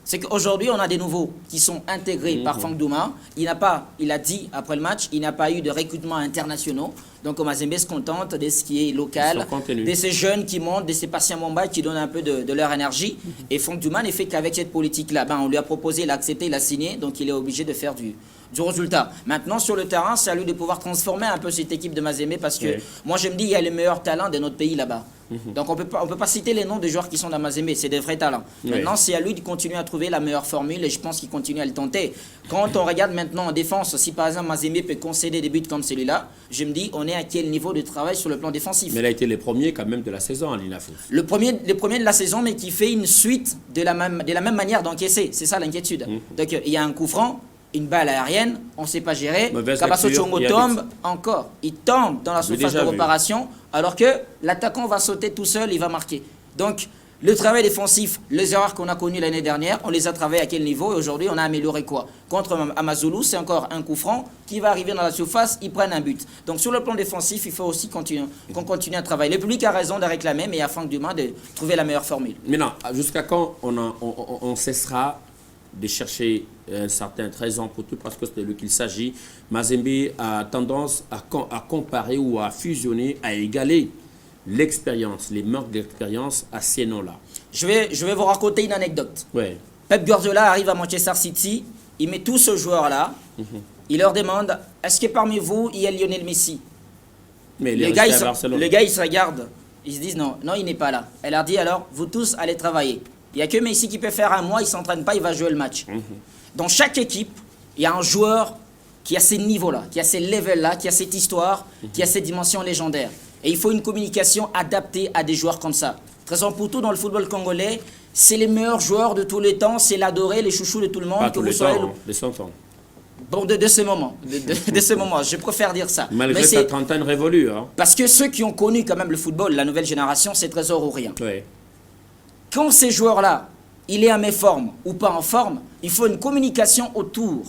Speaker 2: C'est qu'aujourd'hui, on a des nouveaux qui sont intégrés par Franck Douma. Il a dit après le match, il n'a pas eu de recrutement internationaux. Donc Mazembe se contente de ce qui est local, de ces jeunes qui montent, de ces patients Mumbai qui donnent un peu de leur énergie. Et Franck Douma n'est fait qu'avec cette politique-là. On lui a proposé, il a accepté, il a signé, donc il est obligé de faire du résultat. Maintenant, sur le terrain, c'est à lui de pouvoir transformer un peu cette équipe de Mazembe parce que moi, je me dis, il y a les meilleurs talents de notre pays là-bas. Donc, on peut pas citer les noms des joueurs qui sont dans Mazembe, c'est des vrais talents. Maintenant, c'est à lui de continuer à trouver la meilleure formule et je pense qu'il continue à le tenter. Quand on regarde maintenant en défense, si par exemple Mazembe peut concéder des buts comme celui-là, je me dis, on est à quel niveau de travail sur le plan défensif?
Speaker 1: Mais il a été les premiers quand même de la saison, Linafou.
Speaker 2: Les premiers de la saison, mais qui fait une suite de la même manière d'encaisser. C'est ça l'inquiétude. Donc, il y a un coup franc, une balle aérienne, on ne sait pas gérer. Kabaso Chongo tombe encore. Il tombe dans la surface de réparation, alors que l'attaquant va sauter tout seul, il va marquer. Donc, le travail défensif, les erreurs qu'on a connues l'année dernière, on les a travaillées à quel niveau? Et aujourd'hui, on a amélioré quoi? Contre Amazulu, c'est encore un coup franc qui va arriver dans la surface, ils prennent un but. Donc, sur le plan défensif, il faut aussi qu'on continue à travailler. Le public a raison de réclamer, mais il y a Franck Dumas de trouver la meilleure formule.
Speaker 1: Maintenant, jusqu'à quand on cessera de chercher un certain trésor pour tout, parce que c'est de lui qu'il s'agit? Mazembe a tendance à comparer ou à fusionner, à égaler l'expérience, les manques d'expérience à ces noms-là.
Speaker 2: Je vais vous raconter une anecdote.
Speaker 1: Ouais.
Speaker 2: Pep Guardiola arrive à Manchester City, il met tous ce joueurs-là, il leur demande, est-ce que parmi vous, il y a Lionel Messi?
Speaker 1: Mais
Speaker 2: les gars, ils se regardent, ils se disent non, il n'est pas là. Elle leur dit alors, vous tous allez travailler. Il n'y a que Messi qui peut faire un mois, il ne s'entraîne pas, il va jouer le match. Dans chaque équipe, il y a un joueur qui a ces niveaux-là, qui a ces levels-là, qui a cette histoire, qui a cette dimension légendaire. Et il faut une communication adaptée à des joueurs comme ça. Trésor Poutou, dans le football congolais, c'est les meilleurs joueurs de tous les temps, c'est l'adoré, les chouchous de tout le monde.
Speaker 1: Pas tous les temps, des 100 ans.
Speaker 2: Bon, de ce moment, de ce moment, je préfère dire ça.
Speaker 1: Malgré ta trentaine révolue.
Speaker 2: Parce que ceux qui ont connu quand même le football, la nouvelle génération, c'est Trésor ou rien.
Speaker 1: Oui.
Speaker 2: Quand ces joueurs-là il est en méforme ou pas en forme, il faut une communication autour.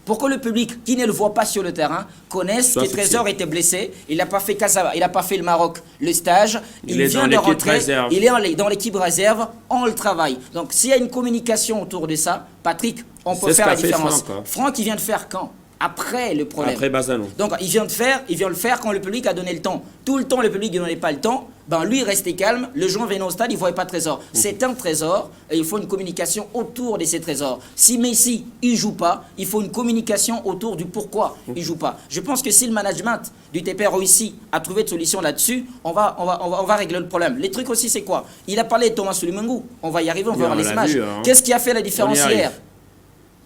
Speaker 2: Pour que le public qui ne le voit pas sur le terrain connaisse que Trésor était blessé, il n'a pas fait Casaba, il n'a pas fait le Maroc, le stage, il vient de rentrer, il est dans l'équipe réserve, on le travaille. Donc s'il y a une communication autour de ça, Patrick, on peut faire la différence. Franck, il vient de faire quand? Après le problème.
Speaker 1: Après Bazano.
Speaker 2: Donc il vient le faire quand le public a donné le temps. Tout le temps, le public ne donnait pas le temps. Ben lui, il restait calme. Le jour venait au stade, il ne voyait pas de Trésor. C'est un trésor et il faut une communication autour de ces trésors. Si Messi, il ne joue pas, il faut une communication autour du pourquoi il ne joue pas. Je pense que si le management du TP réussit à trouver de solution là-dessus, on va régler le problème. Les trucs aussi, c'est quoi? Il a parlé de Thomas Soulimengu. On va y arriver, on va voir les images. Qu'est-ce qui a fait la différence hier?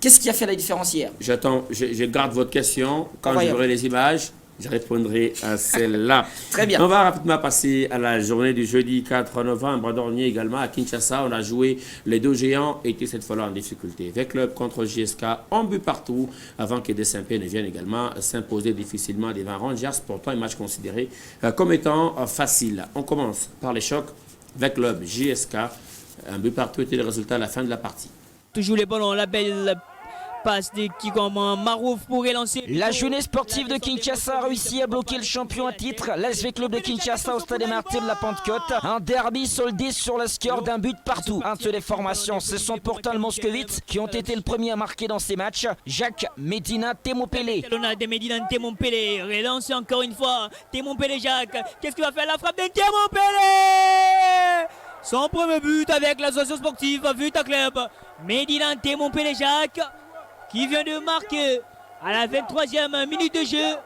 Speaker 2: Qu'est-ce qui a fait la différence hier?
Speaker 1: J'attends, je garde votre question. Quand je verrai les images, je répondrai à celle-là.
Speaker 2: Très bien.
Speaker 1: On va rapidement passer à la journée du jeudi 4 novembre dernier également à Kinshasa. On a joué, les deux géants étaient cette fois-là en difficulté. V-Club contre JSK, un but partout, avant que DSMP ne vienne également s'imposer difficilement devant Rangers. Pourtant, un match considéré comme étant facile. On commence par les chocs. V-Club, JSK, un but partout était le résultat à la fin de la partie.
Speaker 10: Toujours les ballons, la belle passe de Kigoma. Marouf pour relancer.
Speaker 2: La jeunesse sportive de Kinshasa a réussi à bloquer le champion à titre, l'ASV Club de Kinshasa au stade des Martyrs de la Pentecôte. Un derby soldé sur le score d'un but partout. Entre les formations, ce sont pourtant le Moscovite qui ont été le premier à marquer dans ces matchs. Jacques Medina Temopele.
Speaker 10: On a des Medina Temopele. Relance encore une fois. Temopele Jacques. Qu'est-ce qu'il va faire? La frappe de Temopele. Son premier but avec l'association sportive Vita Club. Medina Temopele Jacques qui vient de marquer à la 23e minute de jeu.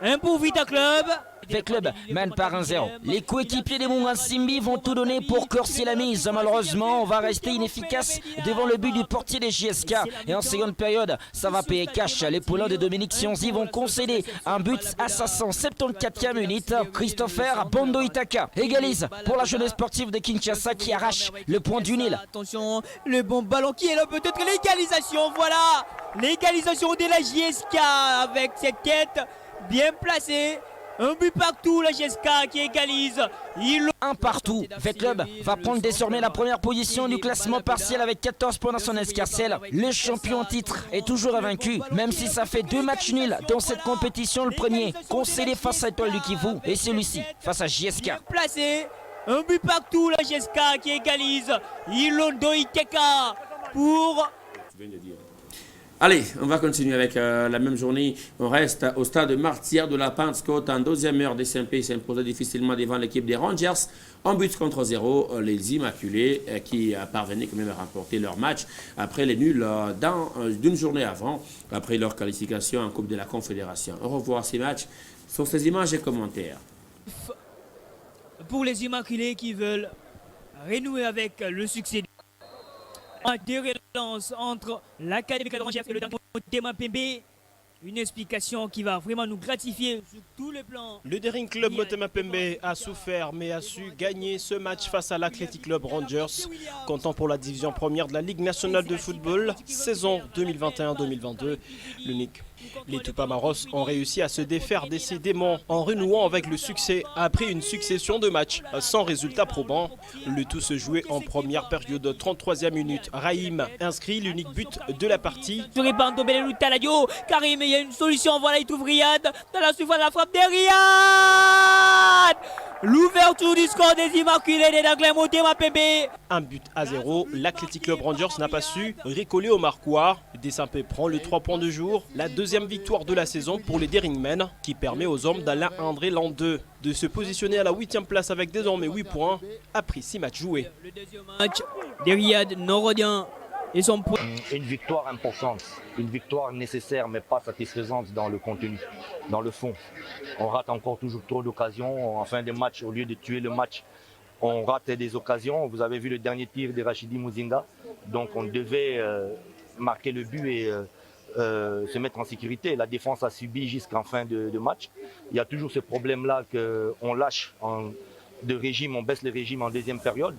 Speaker 10: Un pour Vita Club.
Speaker 2: V-Club mène par 1-0. Les coéquipiers des Mungan Simbi vont tout donner pour corser la mise. Malheureusement, on va rester inefficace devant le but du portier des JSK. Et en seconde période, ça va payer cash. Les poulains de Dominique Sionzi vont concéder un but à sa 174e minute. Christopher Bondo Itaka égalise pour la jeunesse sportive de Kinshasa qui arrache le point du nil.
Speaker 10: Attention, le bon ballon qui est là, peut-être l'égalisation. Voilà, l'égalisation de la JSK avec cette tête bien placée. Un but partout, la JSK qui égalise.
Speaker 2: Un partout. V-Club va prendre désormais la première position du classement partiel avec 14 points dans son escarcelle. Le champion en titre est toujours invaincu, même si ça fait 2 matchs nuls dans cette compétition. Le premier concédé face à Étoile du Kivu et celui-ci face à JSK.
Speaker 10: Placé. Un but partout, la JSK qui égalise. Ilondo Iteka pour...
Speaker 1: Allez, on va continuer avec la même journée. On reste au stade Martyrs de la Pentecôte. En deuxième heure, DSMP s'imposait difficilement devant l'équipe des Rangers. En but contre 0, les Immaculés qui parvenaient quand même à remporter leur match après les nuls d'une journée avant, après leur qualification en Coupe de la Confédération. On revoit ces matchs sur ces images et commentaires.
Speaker 10: Pour les Immaculés qui veulent renouer avec le succès. Des relances entre l'Académie de Rangers et le Motema Pembe. Une explication qui va vraiment nous gratifier sur tous les plans.
Speaker 6: Le Daring Club Motema Pembe a souffert mais a su gagner ce match face à l'Athletic Club Rangers, comptant pour la division première de la Ligue nationale de football, saison 2021-2022. Les Tupamaros ont réussi à se défaire décidément en renouant avec le succès après une succession de matchs sans résultat probant. Le tout se jouait en première période de 33e minute. Raïm inscrit l'unique but de la partie.
Speaker 10: Karim, il y a une solution, voilà, il trouve Riyad dans la surface de la frappe de Riyad. L'ouverture du score des Immaculés des Daglem Motema Pembe.
Speaker 6: Un but à 0, l'Athletic Club Rangers n'a pas su recoller au marquoir. DSMP prend le 3 points de jour. La deuxième victoire de la saison pour les Daringmen qui permet aux hommes d'Alain André Landeux de se positionner à la 8e place avec désormais 8 points après 6 matchs joués.
Speaker 10: Le deuxième match de Riyad Norodien.
Speaker 11: Une victoire importante, une victoire nécessaire mais pas satisfaisante dans le contenu, dans le fond. On rate encore toujours trop d'occasions. En fin de match, au lieu de tuer le match, on rate des occasions. Vous avez vu le dernier tir de Rachidi Muzinga. Donc on devait marquer le but et se mettre en sécurité. La défense a subi jusqu'en fin de match. Il y a toujours ce problème-là qu'on lâche de régime, on baisse le régime en deuxième période.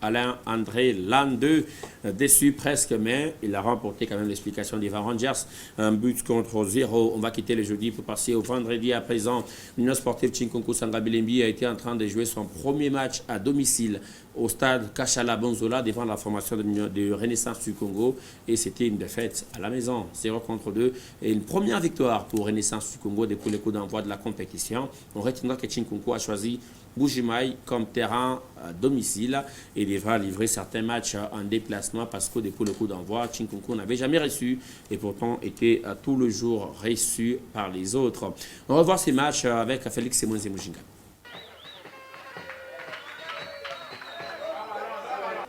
Speaker 1: Alain-André Landeux, déçu presque, mais il a remporté quand même l'explication d'Ivan Rangers. Un but contre 0. On va quitter le jeudi pour passer au vendredi à présent. L'Union sportive Chinkonko Sangabilembi a été en train de jouer son premier match à domicile au stade Kachala Bonzola devant la formation de Renaissance du Congo, et c'était une défaite à la maison, 0 contre 2, et une première victoire pour Renaissance du Congo depuis le coup d'envoi de la compétition. On retiendra que Chinkonko a choisi Bujimai comme terrain à domicile et devra livrer certains matchs en déplacement parce que depuis le coup d'envoi, Chinkonko n'avait jamais reçu et pourtant était tout le jour reçu par les autres. On va voir ces matchs avec Félix Semounze Mujinga.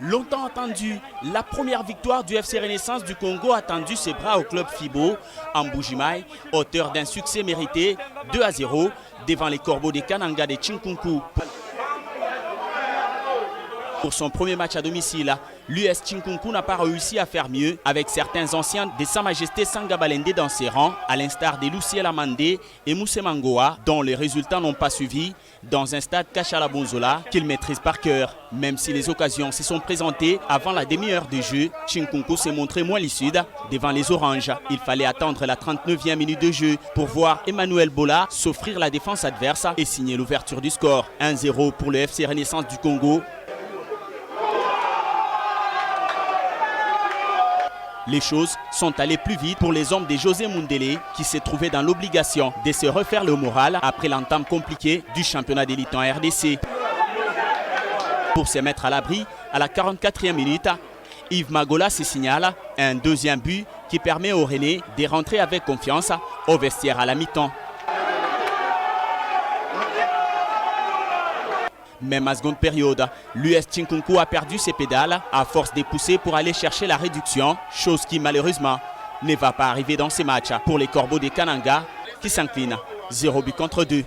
Speaker 3: Longtemps attendu, la première victoire du FC Renaissance du Congo a tendu ses bras au club Fibo en Bujimai, auteur d'un succès mérité 2-0 devant les Corbeaux de Kananga de Chinkunku. Pour son premier match à domicile, l'US Chinkunku n'a pas réussi à faire mieux avec certains anciens de Sa Majesté Sangabalende dans ses rangs, à l'instar de Luciel Amande et Moussé Mangoa, dont les résultats n'ont pas suivi dans un stade Kachala Bonzola qu'il maîtrise par cœur. Même si les occasions se sont présentées avant la demi-heure de jeu, Chinkunku s'est montré moins lucide devant les Oranges. Il fallait attendre la 39e minute de jeu pour voir Emmanuel Bola s'offrir la défense adverse et signer l'ouverture du score. 1-0 pour le FC Renaissance du Congo. Les choses sont allées plus vite pour les hommes de José Mundele qui s'est trouvé dans l'obligation de se refaire le moral après l'entame compliquée du championnat d'élite en RDC. Pour se mettre à l'abri, à la 44e minute, Yves Magola se signale un deuxième but qui permet aux Rennais de rentrer avec confiance au vestiaire à la mi-temps. Même à seconde période, l'US Chinkunku a perdu ses pédales à force de pousser pour aller chercher la réduction, chose qui malheureusement ne va pas arriver dans ces matchs pour les Corbeaux de Kananga qui s'inclinent 0 but contre 2.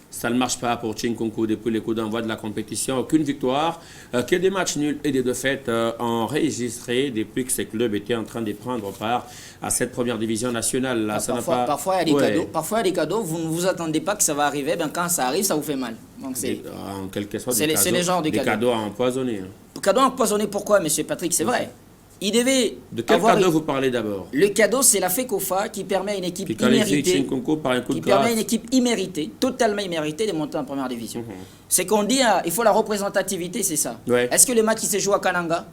Speaker 1: Ça ne marche pas pour Chinkunku depuis le coup d'envoi de la compétition. Aucune victoire, que des matchs nuls et des défaites enregistrés depuis que ces clubs étaient en train de prendre part à cette première division nationale.
Speaker 2: Parfois, il y a des cadeaux. Parfois, il y a des cadeaux. Vous ne vous attendez pas que ça va arriver. Ben, quand ça arrive, ça vous fait mal. Donc,
Speaker 1: en quelque sorte,
Speaker 2: c'est les genres de
Speaker 1: cadeaux empoisonnés.
Speaker 2: Cadeaux empoisonnés, pourquoi, M. Patrick? C'est vrai. Il devait
Speaker 1: de quel cadeau vous parlez d'abord?
Speaker 2: Le cadeau, c'est la FECOFA qui permet à une équipe imméritée, totalement imméritée, de monter en première division. C'est qu'on dit, il faut la représentativité, c'est ça.
Speaker 1: Ouais.
Speaker 2: Est-ce que le match s'est joué à Kananga?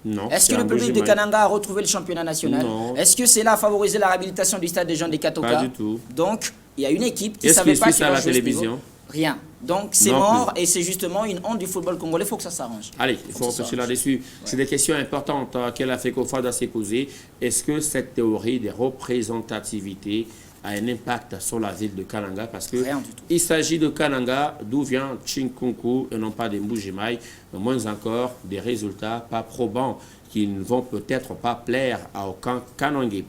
Speaker 1: Non.
Speaker 2: Est-ce que le public de Kananga a retrouvé le championnat national?
Speaker 1: Est-ce
Speaker 2: que c'est là à favoriser la réhabilitation du stade des gens des Katoka?
Speaker 1: Pas du tout.
Speaker 2: Donc, il y a une équipe qui ne savait pas
Speaker 1: à la télévision?
Speaker 2: Rien. Donc c'est mort et c'est justement une honte du football congolais. Il faut que ça s'arrange.
Speaker 1: Allez, il faut réfléchir là-dessus. Ouais. C'est des questions importantes que la FECOFA doit se poser. Est-ce que cette théorie de représentativité a un impact sur la ville de Kananga? Parce qu'il s'agit de Kananga, d'où vient Chinkunku et non pas de Mbujimai. Moins encore, des résultats pas probants qui ne vont peut-être pas plaire à aucun Kanangé.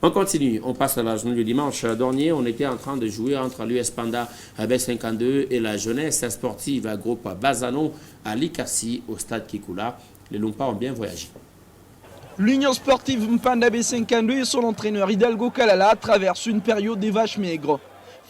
Speaker 1: On continue, on passe à la journée du dimanche dernier. On était en train de jouer entre l'US Panda B52 et la jeunesse sportive à groupe Bazano à Likasi au stade Kikula. Les Lumpas ont bien voyagé.
Speaker 4: L'Union sportive Mpanda B52 et son entraîneur Hidalgo Kalala traversent une période des vaches maigres.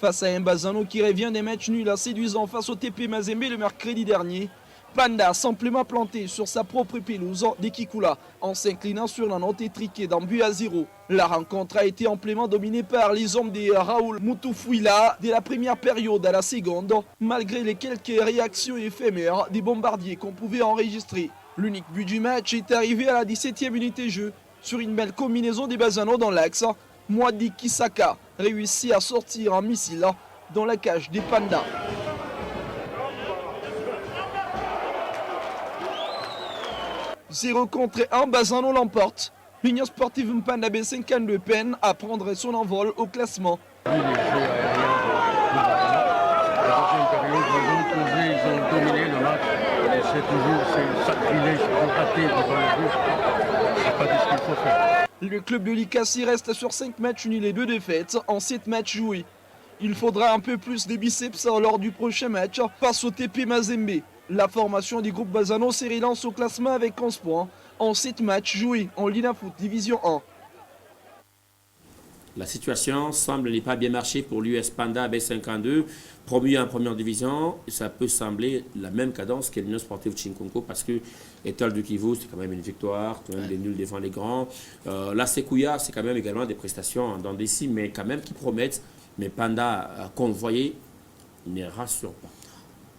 Speaker 4: Face à un Bazano qui revient des matchs nuls à séduisant face au TP Mazembe le mercredi dernier, Panda a simplement planté sur sa propre pelouse des Kikula en s'inclinant sur la note étriquée d'un but à 0. La rencontre a été amplement dominée par les hommes de Raoul Mutufouila dès la première période à la seconde, malgré les quelques réactions éphémères des bombardiers qu'on pouvait enregistrer. L'unique but du match est arrivé à la 17e minute de jeu sur une belle combinaison des Bazano dans l'axe. Mwadi Kisaka réussit à sortir un missile dans la cage des Pandas. « 0 contre 1, Bazano l'emporte. L'Union sportive Mpanda B52 peine à prendre son envol au classement.
Speaker 12: Les jeux aériens de la deuxième période, ils ont dominé le match. Et c'est toujours sacrilège de rater devant le but. C'est pas ce qu'il faut faire.
Speaker 4: Le club de Likasi reste sur 5 matchs nuls et 2 défaites en 7 matchs joués. Il faudra un peu plus de biceps lors du prochain match face au TP Mazembe. La formation du groupe Bazano se relance au classement avec 11 points en 7 matchs joués en Ligue Foot Division 1.
Speaker 1: La situation semble ne pas bien marcher pour l'US Panda B52, promu en première division. Ça peut sembler la même cadence que l'Union Sportive Chinkonko parce que Étoile du Kivu, c'est quand même une victoire, quand même des nuls devant les grands. La Sekouya, c'est quand même également des prestations dans des cimes, mais quand même qui promettent. Mais Panda convoyé ne rassure pas.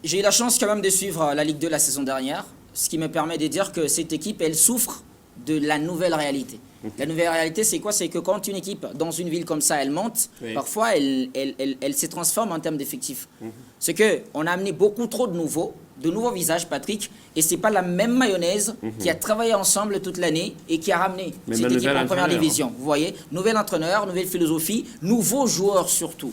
Speaker 2: J'ai eu la chance quand même de suivre la Ligue 2 la saison dernière, ce qui me permet de dire que cette équipe, elle souffre de la nouvelle réalité. La nouvelle réalité, c'est quoi? C'est que quand une équipe, dans une ville comme ça, elle monte, parfois, elle se transforme en termes d'effectifs. C'est qu'on a amené beaucoup trop de nouveaux visages, Patrick, et ce n'est pas la même mayonnaise qui a travaillé ensemble toute l'année et qui a ramené cette équipe en première division. Vous voyez, nouvel entraîneur, nouvelle philosophie, nouveaux joueurs surtout.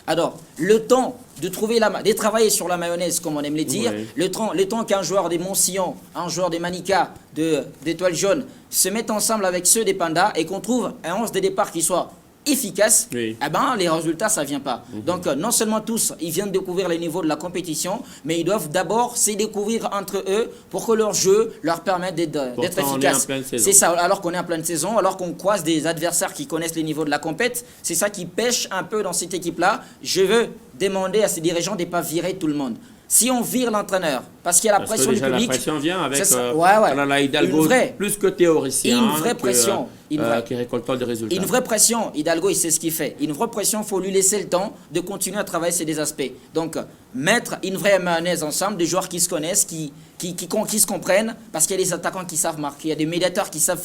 Speaker 2: Alors, le temps de trouver de travailler sur la mayonnaise, comme on aime le dire, le temps qu'un joueur des Montsillon, un joueur des Manica, d'Étoile Jaune, se mettent ensemble avec ceux des Pandas et qu'on trouve un 11 de départ qui soit efficace, eh ben, les résultats, ça ne vient pas. Donc, non seulement tous, ils viennent découvrir les niveaux de la compétition, mais ils doivent d'abord se découvrir entre eux pour que leur jeu leur permette d'être efficace. C'est ça, alors qu'on est en pleine saison, alors qu'on croise des adversaires qui connaissent les niveaux de la compète, c'est ça qui pêche un peu dans cette équipe-là. Je veux demander à ces dirigeants de ne pas virer tout le monde. Si on vire l'entraîneur, parce qu'il y a la pression du public...
Speaker 1: La pression vient avec Hidalgo, plus que théoricien,
Speaker 2: une vraie pression.
Speaker 1: Qui récolte des résultats.
Speaker 2: Une vraie pression, Hidalgo, il sait ce qu'il fait. Une vraie pression, il faut lui laisser le temps de continuer à travailler sur des aspects. Donc, mettre une vraie mayonnaise ensemble, des joueurs qui se connaissent, qui se comprennent, parce qu'il y a des attaquants qui savent marquer, il y a des médiateurs qui savent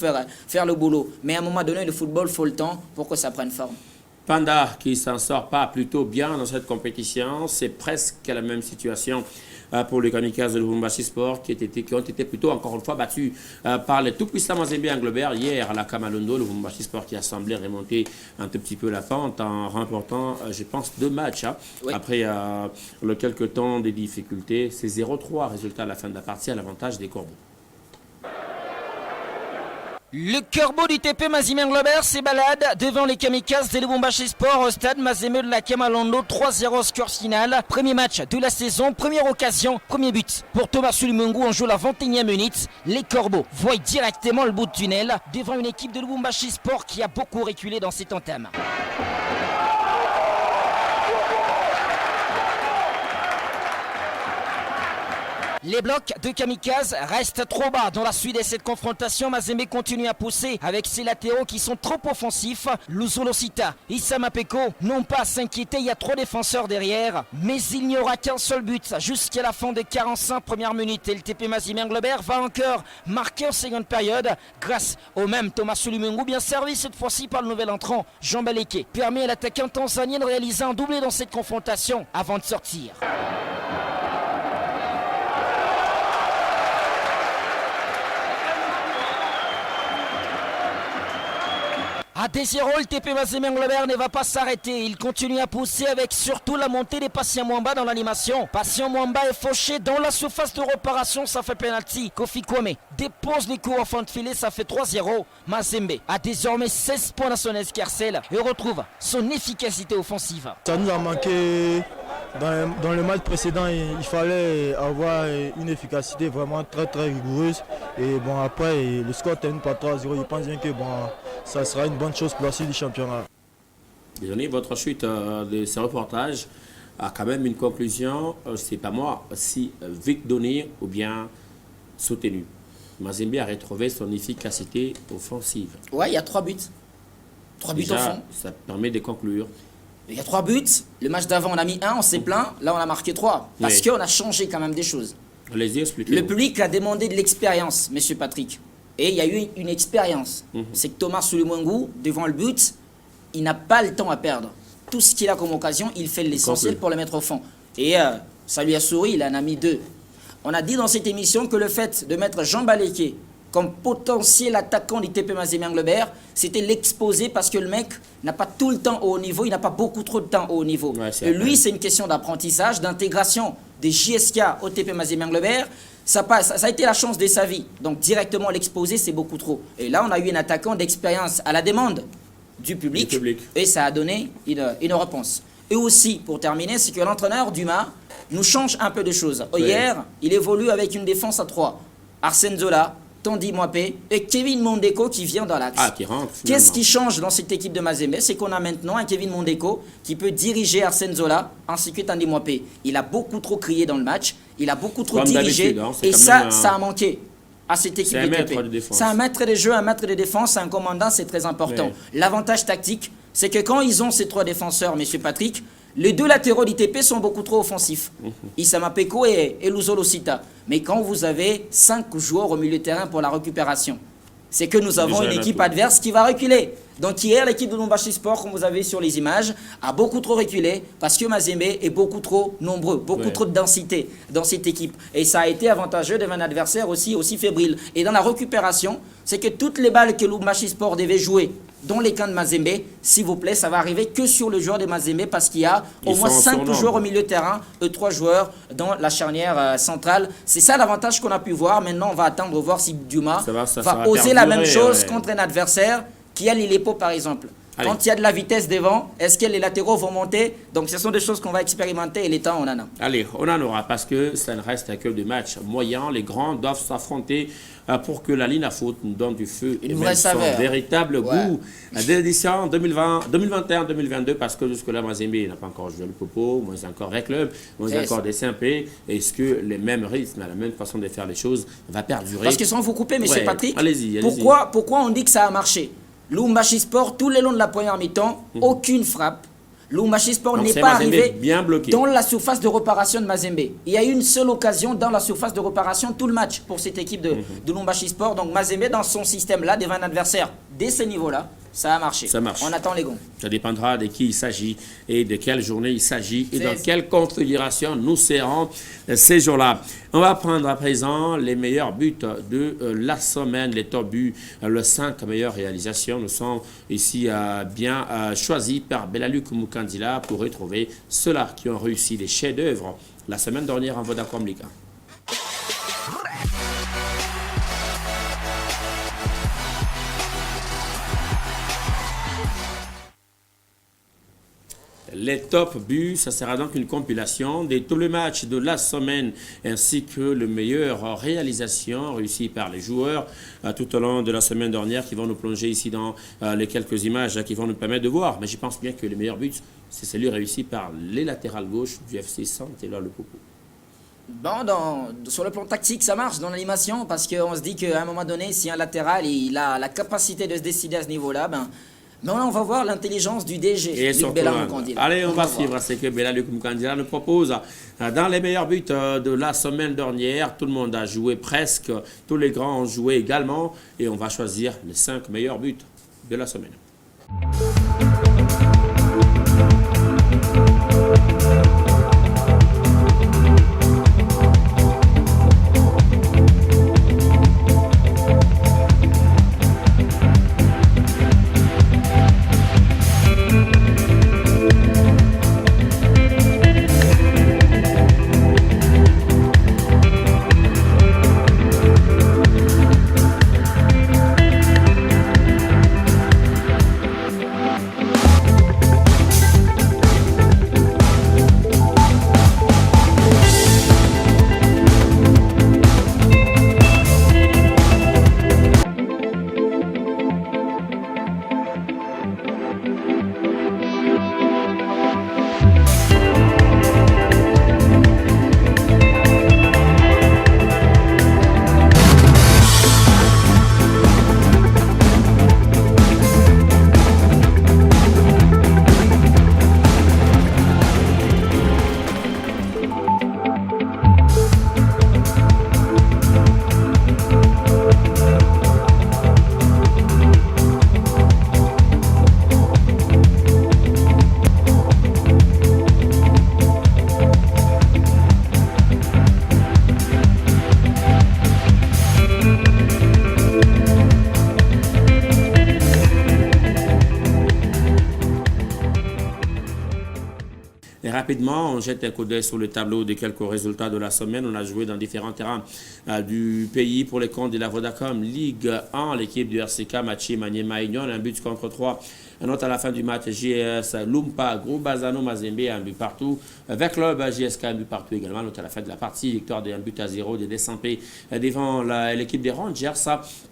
Speaker 2: faire le boulot. Mais à un moment donné, le football, il faut le temps pour que ça prenne forme.
Speaker 1: Panda qui ne s'en sort pas plutôt bien dans cette compétition, c'est presque la même situation pour les Kamikazes de Lubumbashi Sport qui ont été plutôt encore une fois battus par les tout-puissants Mazembe Anglebert hier à la Kamalondo. Le Lubumbashi Sport qui a semblé remonter un tout petit peu la pente en remportant, je pense, 2 matchs. Après le quelques temps des difficultés, c'est 0-3 résultat à la fin de la partie à l'avantage des Corbeaux.
Speaker 2: Le Corbeau du TP Mazembe Anglebert se balade devant les Kamikazes de Lubumbashi Sport au stade Mazembe de la Kamalondo. 3-0 score final. Premier match de la saison, première occasion, premier but. Pour Thomas Sulimungu, on joue la 21e minute. Les Corbeaux voient directement le bout de tunnel devant une équipe de Lubumbashi Sport qui a beaucoup reculé dans cette entame. Les blocs de Kamikaze restent trop bas dans la suite de cette confrontation. Mazembe continue à pousser avec ses latéraux qui sont trop offensifs. Luzolosita, Issa Mapeko n'ont pas à s'inquiéter, il y a 3 défenseurs derrière. Mais il n'y aura qu'un seul but jusqu'à la fin des 45 premières minutes. Et le TP Mazembe Anglebert va encore marquer en seconde période grâce au même Thomas Sulimungu, bien servi cette fois-ci par le nouvel entrant Jean Baleke. Permet à l'attaquant tanzanien de réaliser un doublé dans cette confrontation avant de sortir. À 2-0, le TP Mazembe Anglebert ne va pas s'arrêter. Il continue à pousser avec surtout la montée des Patient Mwamba dans l'animation. Patient Mwamba est fauché dans la surface de réparation, ça fait penalty. Kofi Kwame dépose les coups en fin de filet, ça fait 3-0. Mazembe a désormais 16 points dans son escarcelle et retrouve son efficacité offensive.
Speaker 13: Ça nous a manqué dans le match précédent, il fallait avoir une efficacité vraiment très rigoureuse. Et bon, après, le score termine par 3-0. Je pense bien que ça sera une bonne chose pour la suite du championnat.
Speaker 1: Désolé, votre chute de ce reportage a quand même une conclusion, c'est pas moi, si vite donné ou bien soutenu. Mazembe a retrouvé son efficacité offensive.
Speaker 2: Ouais, il y a 3 buts. 3 buts au fond.
Speaker 1: Ça permet de conclure.
Speaker 2: Il y a 3 buts. Le match d'avant, on a mis 1, on s'est plaint. Là, on a marqué 3. Parce qu'on a changé quand même des choses.
Speaker 1: Allez-y, expliquez.
Speaker 2: Le public a demandé de l'expérience, monsieur Patrick. Et il y a eu une expérience. C'est que Thomas Sulimungu, devant le but, il n'a pas le temps à perdre. Tout ce qu'il a comme occasion, il fait l'essentiel pour le mettre au fond. Et ça lui a souri, il en a mis 2. On a dit dans cette émission que le fait de mettre Jean Baleke comme potentiel attaquant du TP Mazembe Anglebert, c'était l'exposer parce que le mec n'a pas tout le temps au haut niveau, il n'a pas beaucoup trop de temps au haut niveau. Et lui, c'est une question d'apprentissage, d'intégration des JSK au TP Mazembe Anglebert. Ça a été la chance de sa vie. Donc directement l'exposer, c'est beaucoup trop. Et là, on a eu un attaquant d'expérience à la demande du public. Et ça a donné une réponse. Et aussi, pour terminer, c'est que l'entraîneur Dumas nous change un peu de choses. Hier, il évolue avec une défense à 3. Arsène Zola, Tandy Mwape et Kevin Mondeko qui vient dans l'axe.
Speaker 1: Ah, qui rentre.
Speaker 2: Qu'est-ce qui change dans cette équipe de Mazembe? C'est qu'on a maintenant un Kevin Mondeko qui peut diriger Arsène Zola ainsi que Tandy Mwape. Il a beaucoup trop crié dans le match, il a beaucoup trop dirigé et ça a manqué à cette équipe de TP. C'est un maître de jeu, un maître de défense, un commandant, c'est très important. Ouais. L'avantage tactique, c'est que quand ils ont ces 3 défenseurs, M. Patrick, les 2 latéraux d'ITP sont beaucoup trop offensifs. Issama Peko et Luzolo Sita. Mais quand vous avez 5 joueurs au milieu de terrain pour la récupération, c'est que nous avons une équipe adverse qui va reculer. Donc hier, l'équipe de Lubumbashi Sport, comme vous avez sur les images, a beaucoup trop reculé parce que Mazembe est beaucoup trop nombreux, beaucoup trop de densité dans cette équipe. Et ça a été avantageux devant un adversaire aussi fébrile. Et dans la récupération, c'est que toutes les balles que Lubumbashi Sport devait jouer dans les camps de Mazembe, s'il vous plaît, ça va arriver que sur le joueur de Mazembe parce qu'il y a au moins 5 joueurs au milieu de terrain et 3 joueurs dans la charnière centrale. C'est ça l'avantage qu'on a pu voir. Maintenant, on va attendre voir si Duma va oser la même chose contre un adversaire qui a l'Ilepo par exemple. Allez. Quand il y a de la vitesse devant, est-ce que les latéraux vont monter? Donc ce sont des choses qu'on va expérimenter et les temps on en a.
Speaker 1: Allez, on en aura parce que ça ne reste que des matchs moyens. Les grands doivent s'affronter pour que la ligne à faute nous donne du feu
Speaker 2: et même son
Speaker 1: véritable goût. D'édition 2021-2022 parce que jusque-là, Mazembe n'a pas encore joué le Popo, moins encore Rec Club, moins encore des SMP. Est-ce que les mêmes rythmes, la même façon de faire les choses va perdurer?
Speaker 2: Parce que sans vous couper, M. Patrick,
Speaker 1: allez-y.
Speaker 2: Pourquoi on dit que ça a marché? Lubumbashi Sport, tout le long de la première mi-temps, aucune frappe. Lubumbashi Sport n'est pas arrivé dans la surface de réparation de Mazembe. Il y a eu une seule occasion dans la surface de réparation tout le match pour cette équipe de Lubumbashi Sport. Donc Mazembe, dans son système-là, devant un adversaire dès ce niveau-là, ça a marché.
Speaker 1: Ça marche.
Speaker 2: On attend les gonds.
Speaker 1: Ça dépendra de qui il s'agit et de quelle journée il s'agit et dans quelle configuration nous serons ces jours-là. On va prendre à présent les meilleurs buts de la semaine, les top buts, les 5 meilleures réalisations. Nous sommes ici bien choisis par Belaluc Mukandila pour retrouver ceux-là qui ont réussi les chefs-d'œuvre la semaine dernière en Vodacom Liga. Les top buts, ça sera donc une compilation de tous les matchs de la semaine ainsi que les meilleures réalisations réussies par les joueurs tout au long de la semaine dernière qui vont nous plonger ici dans les quelques images qui vont nous permettre de voir. Mais je pense bien que les meilleurs buts, c'est celui réussi par les latérales gauche du FC Saint-Éloi Le Popo.
Speaker 2: Bon, sur le plan tactique, ça marche dans l'animation parce qu'on se dit qu'à un moment donné, si un latéral il a la capacité de se décider à ce niveau-là, mais on va voir l'intelligence du DG, Luc Belaluc Mukandila.
Speaker 1: Allez, on va suivre ce que Belaluc Mukandila nous propose. Dans les meilleurs buts de la semaine dernière, tout le monde a joué presque, tous les grands ont joué également, et on va choisir les 5 meilleurs buts de la semaine. Rapidement, on jette un coup d'œil sur le tableau de quelques résultats de la semaine. On a joué dans différents terrains du pays pour les comptes de la Vodacom Ligue 1. L'équipe du RCK Machi Maniema Union, un but contre 3 Note à la fin du match, JS Lumpa, Groupe Bazano Mazembe, un but partout. Avec club JSK, un but partout également. Note à la fin de la partie, victoire d'un but à 0 de Desampé devant l'équipe des Rangers.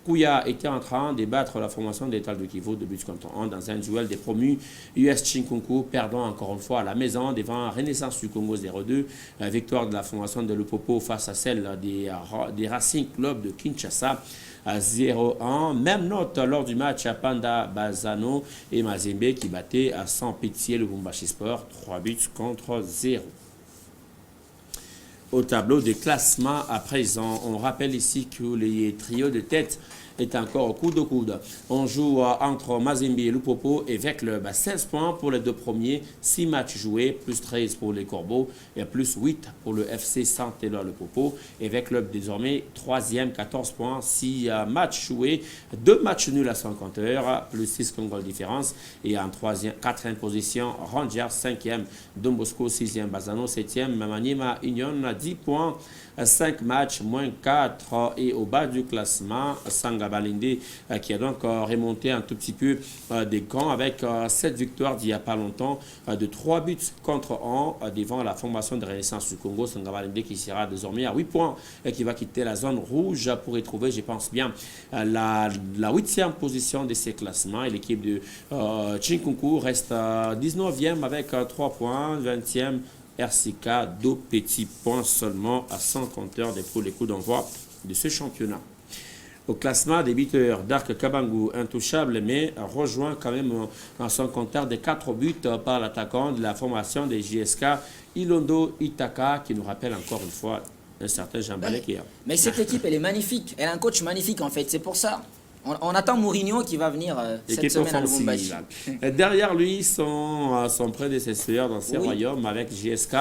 Speaker 1: Kouya était en train de battre la formation d'Étoile de Kivu de buts contre 1 dans un duel des promus US Chinkunku, perdant encore une fois à la maison devant Renaissance du Congo 0-2. Victoire de la formation de Lupopo face à celle des Racing Club de Kinshasa à 0-1. Même note lors du match à Panda Bazano et Mazembe qui battaient à sans pitié le Lubumbashi Sport 3 buts contre 0. Au tableau des classements à présent, on rappelle ici que les trios de tête est encore au coude au coude. On joue entre Mazembe et Lupopo et avec le 16 points pour les deux premiers, 6 matchs joués, plus 13 pour les Corbeaux et plus 8 pour le FC Saint-Éloi Lupopo. Et avec club désormais 3e, 14 points, 6 matchs joués, 2 matchs nuls à 100 compteurs, plus 6 goals différence. Et en 4e position, Rangers 5e, Don Bosco 6e, Bazano 7e, Maniema Union 10 points, 5 matchs, moins 4. Et au bas du classement, Sanga Balinde qui a donc remonté un tout petit peu des camps avec 7 victoires d'il n'y a pas longtemps, de 3 buts contre 1 devant la formation de Renaissance du Congo. Sanga Balinde qui sera désormais à 8 points et qui va quitter la zone rouge pour y trouver, je pense bien, la 8e position de ces classements. Et l'équipe de Chinkunku reste 19e avec 3 points, 20e. RCK, 2 petits points seulement à 100 compteurs pour les coups d'envoi de ce championnat. Au classement des buteurs, Dark Kabangu, intouchable, mais rejoint quand même en son compteur de 4 buts par l'attaquant de la formation des JSK, Ilondo Itaka, qui nous rappelle encore une fois un certain Jean Balek.
Speaker 2: Mais cette équipe, elle est magnifique. Elle a un coach magnifique, en fait. C'est pour ça. On attend Mourinho qui va venir cette semaine à Lubumbashi.
Speaker 1: Derrière lui, son prédécesseur dans ses royaumes avec JSK,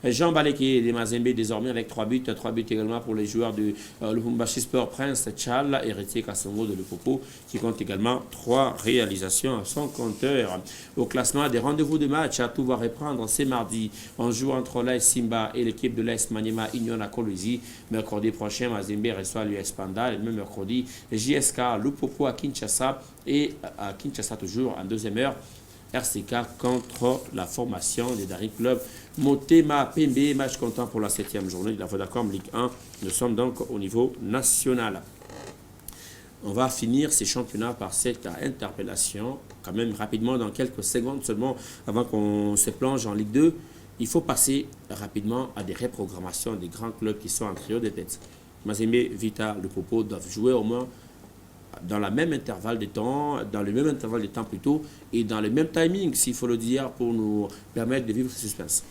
Speaker 1: Jean Baleki des Mazembe désormais avec 3 buts également pour les joueurs de Lubumbashi Sport, Prince Tchal, héritier Kassongo de Lupopo, qui compte également 3 réalisations à son compteur. Au classement des rendez-vous de match, tout va reprendre ce mardi. On joue entre l'AS Simba et l'équipe de l'AS Maniema Union à Kolwezi. Mercredi prochain, Mazembe reçoit l'US Panda. Et le même mercredi, JSK Lupopo à Kinshasa et à Kinshasa toujours en 2e heure. RCK contre la formation des Dari Club Motema Pembe, match comptant pour la 7e journée de la Vodacom Ligue 1. Nous sommes donc au niveau national. On va finir ces championnats par cette interpellation, quand même rapidement, dans quelques secondes seulement, avant qu'on se plonge en Ligue 2. Il faut passer rapidement à des reprogrammations des grands clubs qui sont en trio de tête. Mazembe, Vita, Lupopo doivent jouer au moins dans le même intervalle de temps, plutôt, et dans le même timing, s'il faut le dire, pour nous permettre de vivre ce suspense.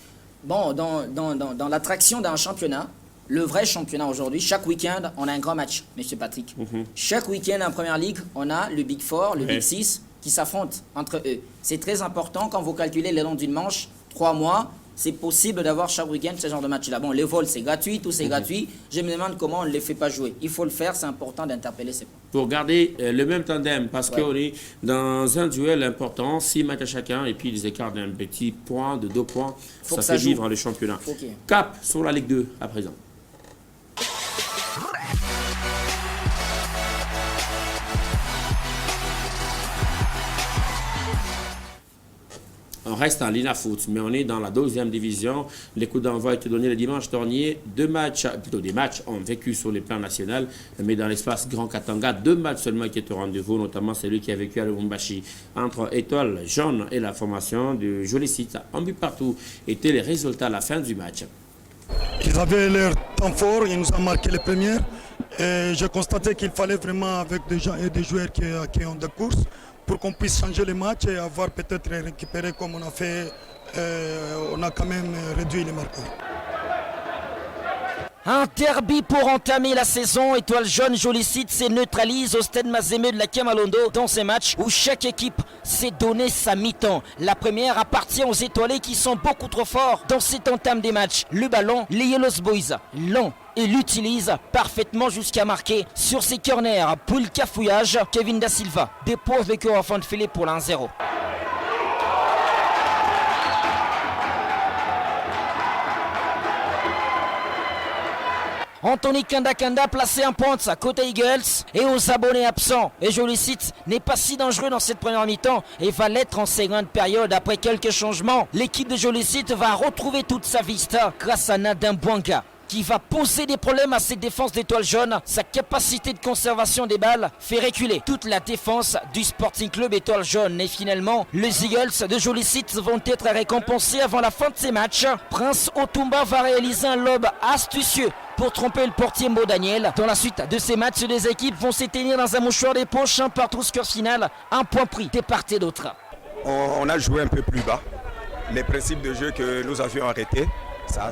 Speaker 2: Bon, dans l'attraction d'un championnat, le vrai championnat aujourd'hui, chaque week-end, on a un grand match, M. Patrick. Chaque week-end en Première Ligue, on a le Big Four, le Big Six qui s'affrontent entre eux. C'est très important quand vous calculez le long d'une manche, 3 mois. C'est possible d'avoir chaque week-end ce genre de match-là. Bon, les vols, c'est gratuit, tout c'est gratuit. Je me demande comment on ne les fait pas jouer. Il faut le faire, c'est important d'interpeller ces points.
Speaker 1: Pour garder le même tandem, parce qu'on est dans un duel important, 6 matchs à chacun, et puis les écarts d'un petit point, de 2 points, ça fait vivre le championnat. Cap sur la Ligue 2 à présent. On reste en Lina Foot, mais on est dans la 2e division. Les coups d'envoi ont été donnés le dimanche dernier. Des matchs ont vécu sur le plan national, mais dans l'espace Grand Katanga, 2 matchs seulement qui étaient au rendez-vous, notamment celui qui a vécu à Lubumbashi entre Étoile Jaune et la formation du Joli Site. Un but partout étaient les résultats à la fin du match.
Speaker 14: Ils avaient l'air temps fort, ils nous ont marqué les premières. Et j'ai constaté qu'il fallait vraiment, avec des joueurs qui ont des courses, pour qu'on puisse changer les matchs et avoir peut-être récupéré comme on a fait, on a quand même réduit les marqueurs.
Speaker 15: Un derby pour entamer la saison. Étoile Jaune Joli Site se neutralise au stade Mazembe de la Kamalondo dans ces matchs où chaque équipe s'est donné sa mi-temps. La première appartient aux étoilés qui sont beaucoup trop forts dans cette entame des matchs. Le ballon, les Yellow Boys, lent, et l'utilise parfaitement jusqu'à marquer sur ses corners. Pour le cafouillage, Kevin Da Silva dépose le cœur au fond de filet pour l'1-0. Anthony Kanda placé en pointe côté Eagles et aux abonnés absents. Et je le cite, n'est pas si dangereux dans cette première mi-temps et va l'être en seconde période après quelques changements. L'équipe de Jolicite va retrouver toute sa vista grâce à Nadin Bouanga, qui va poser des problèmes à ses défenses d'Étoile Jaune. Sa capacité de conservation des balles fait reculer toute la défense du Sporting Club Étoile Jaune. Et finalement, les Eagles de Jolicite vont être récompensés avant la fin de ces matchs. Prince Otumba va réaliser un lob astucieux pour tromper le portier Mo Daniel. Dans la suite de ces matchs, les équipes vont s'éteindre dans un mouchoir des poches, un partout score final, un point pris des part et d'autre.
Speaker 16: On a joué un peu plus bas. Les principes de jeu que nous avions arrêtés, ça.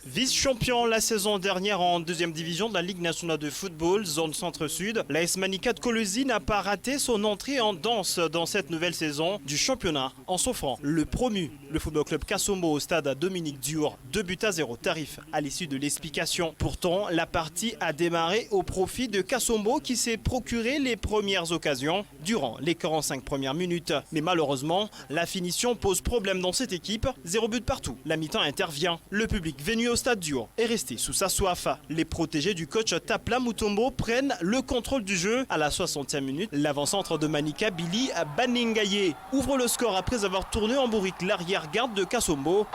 Speaker 6: Vice-champion la saison dernière en deuxième division de la Ligue nationale de football, zone centre-sud, l'AS Manica de Colosie n'a pas raté son entrée en danse dans cette nouvelle saison du championnat en s'offrant le promu, le football club Kassombo au stade Dominique Diour, 2-0 tarif à l'issue de l'explication. Pourtant, la partie a démarré au profit de Kassombo qui s'est procuré les premières occasions durant les 45 premières minutes. Mais malheureusement, la finition pose problème dans cette équipe, 0 but partout. La mi-temps intervient, le public venu au stade Diour est resté sous sa soif. Les protégés du coach Tapla Mutombo prennent le contrôle du jeu. À la 60e minute, l'avant-centre de Manica, Billy Baningaye, ouvre le score après avoir tourné en bourrique l'arrière-garde de Kassombo.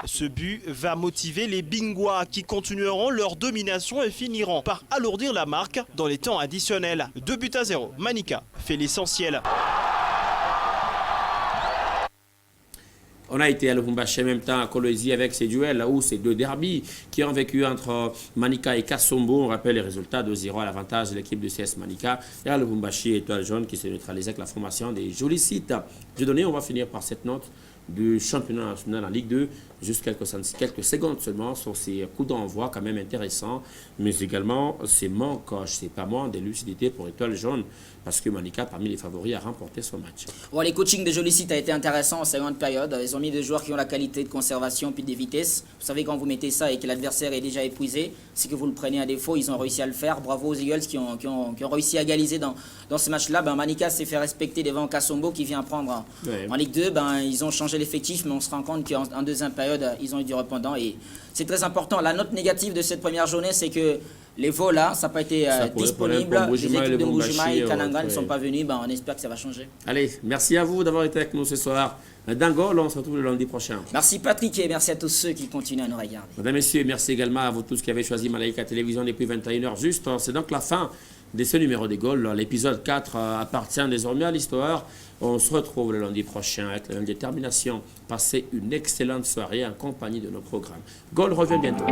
Speaker 6: Ce but va motiver les Bingwa qui continueront leur domination et finiront par alourdir la marque dans les temps additionnels. 2-0, Manica fait l'essentiel.
Speaker 1: On a été à Lubumbashi en même temps à Colosie avec ces duels là où ces deux derbys qui ont vécu entre Manica et Kassombo. On rappelle les résultats 2-0 à l'avantage de l'équipe de CS Manica et à Lubumbashi Étoile Jaune qui s'est neutralisée avec la formation des Jolicites. On va finir par cette note du championnat national en Ligue 2, juste quelques secondes seulement sur ces coups d'envoi quand même intéressants, mais également ces manques, je ne sais pas moi, de lucidité pour Étoile Jaune, parce que Manica, parmi les favoris, a remporté son match.
Speaker 2: Bon, les coachings de Jolicite a été intéressant en seconde période. Ils ont mis des joueurs qui ont la qualité de conservation puis des vitesses. Vous savez, quand vous mettez ça et que l'adversaire est déjà épuisé, c'est que vous le prenez à défaut. Ils ont réussi à le faire. Bravo aux Eagles qui ont réussi à égaliser dans ce match-là. Manica s'est fait respecter devant Kassombo qui vient prendre en Ligue 2. Ils ont changé l'effectif, mais on se rend compte qu'en deuxième période, ils ont eu du répondant. Et c'est très important. La note négative de cette première journée, c'est que les vols là, ça n'a pas été disponible. Les équipes de Mbujima et Kananga ne sont pas venues. On espère que ça va changer.
Speaker 1: Allez, merci à vous d'avoir été avec nous ce soir. Dangol, on se retrouve le lundi prochain.
Speaker 2: Merci Patrick et merci à tous ceux qui continuent à nous regarder.
Speaker 1: Mesdames, Messieurs, merci également à vous tous qui avez choisi Malaika Télévision depuis 21h juste. C'est donc la fin de ce numéro des Gaules. L'épisode 4 appartient désormais à l'histoire. On se retrouve le lundi prochain avec la même détermination. Passez une excellente soirée en compagnie de nos programmes. Gaulle revient bientôt.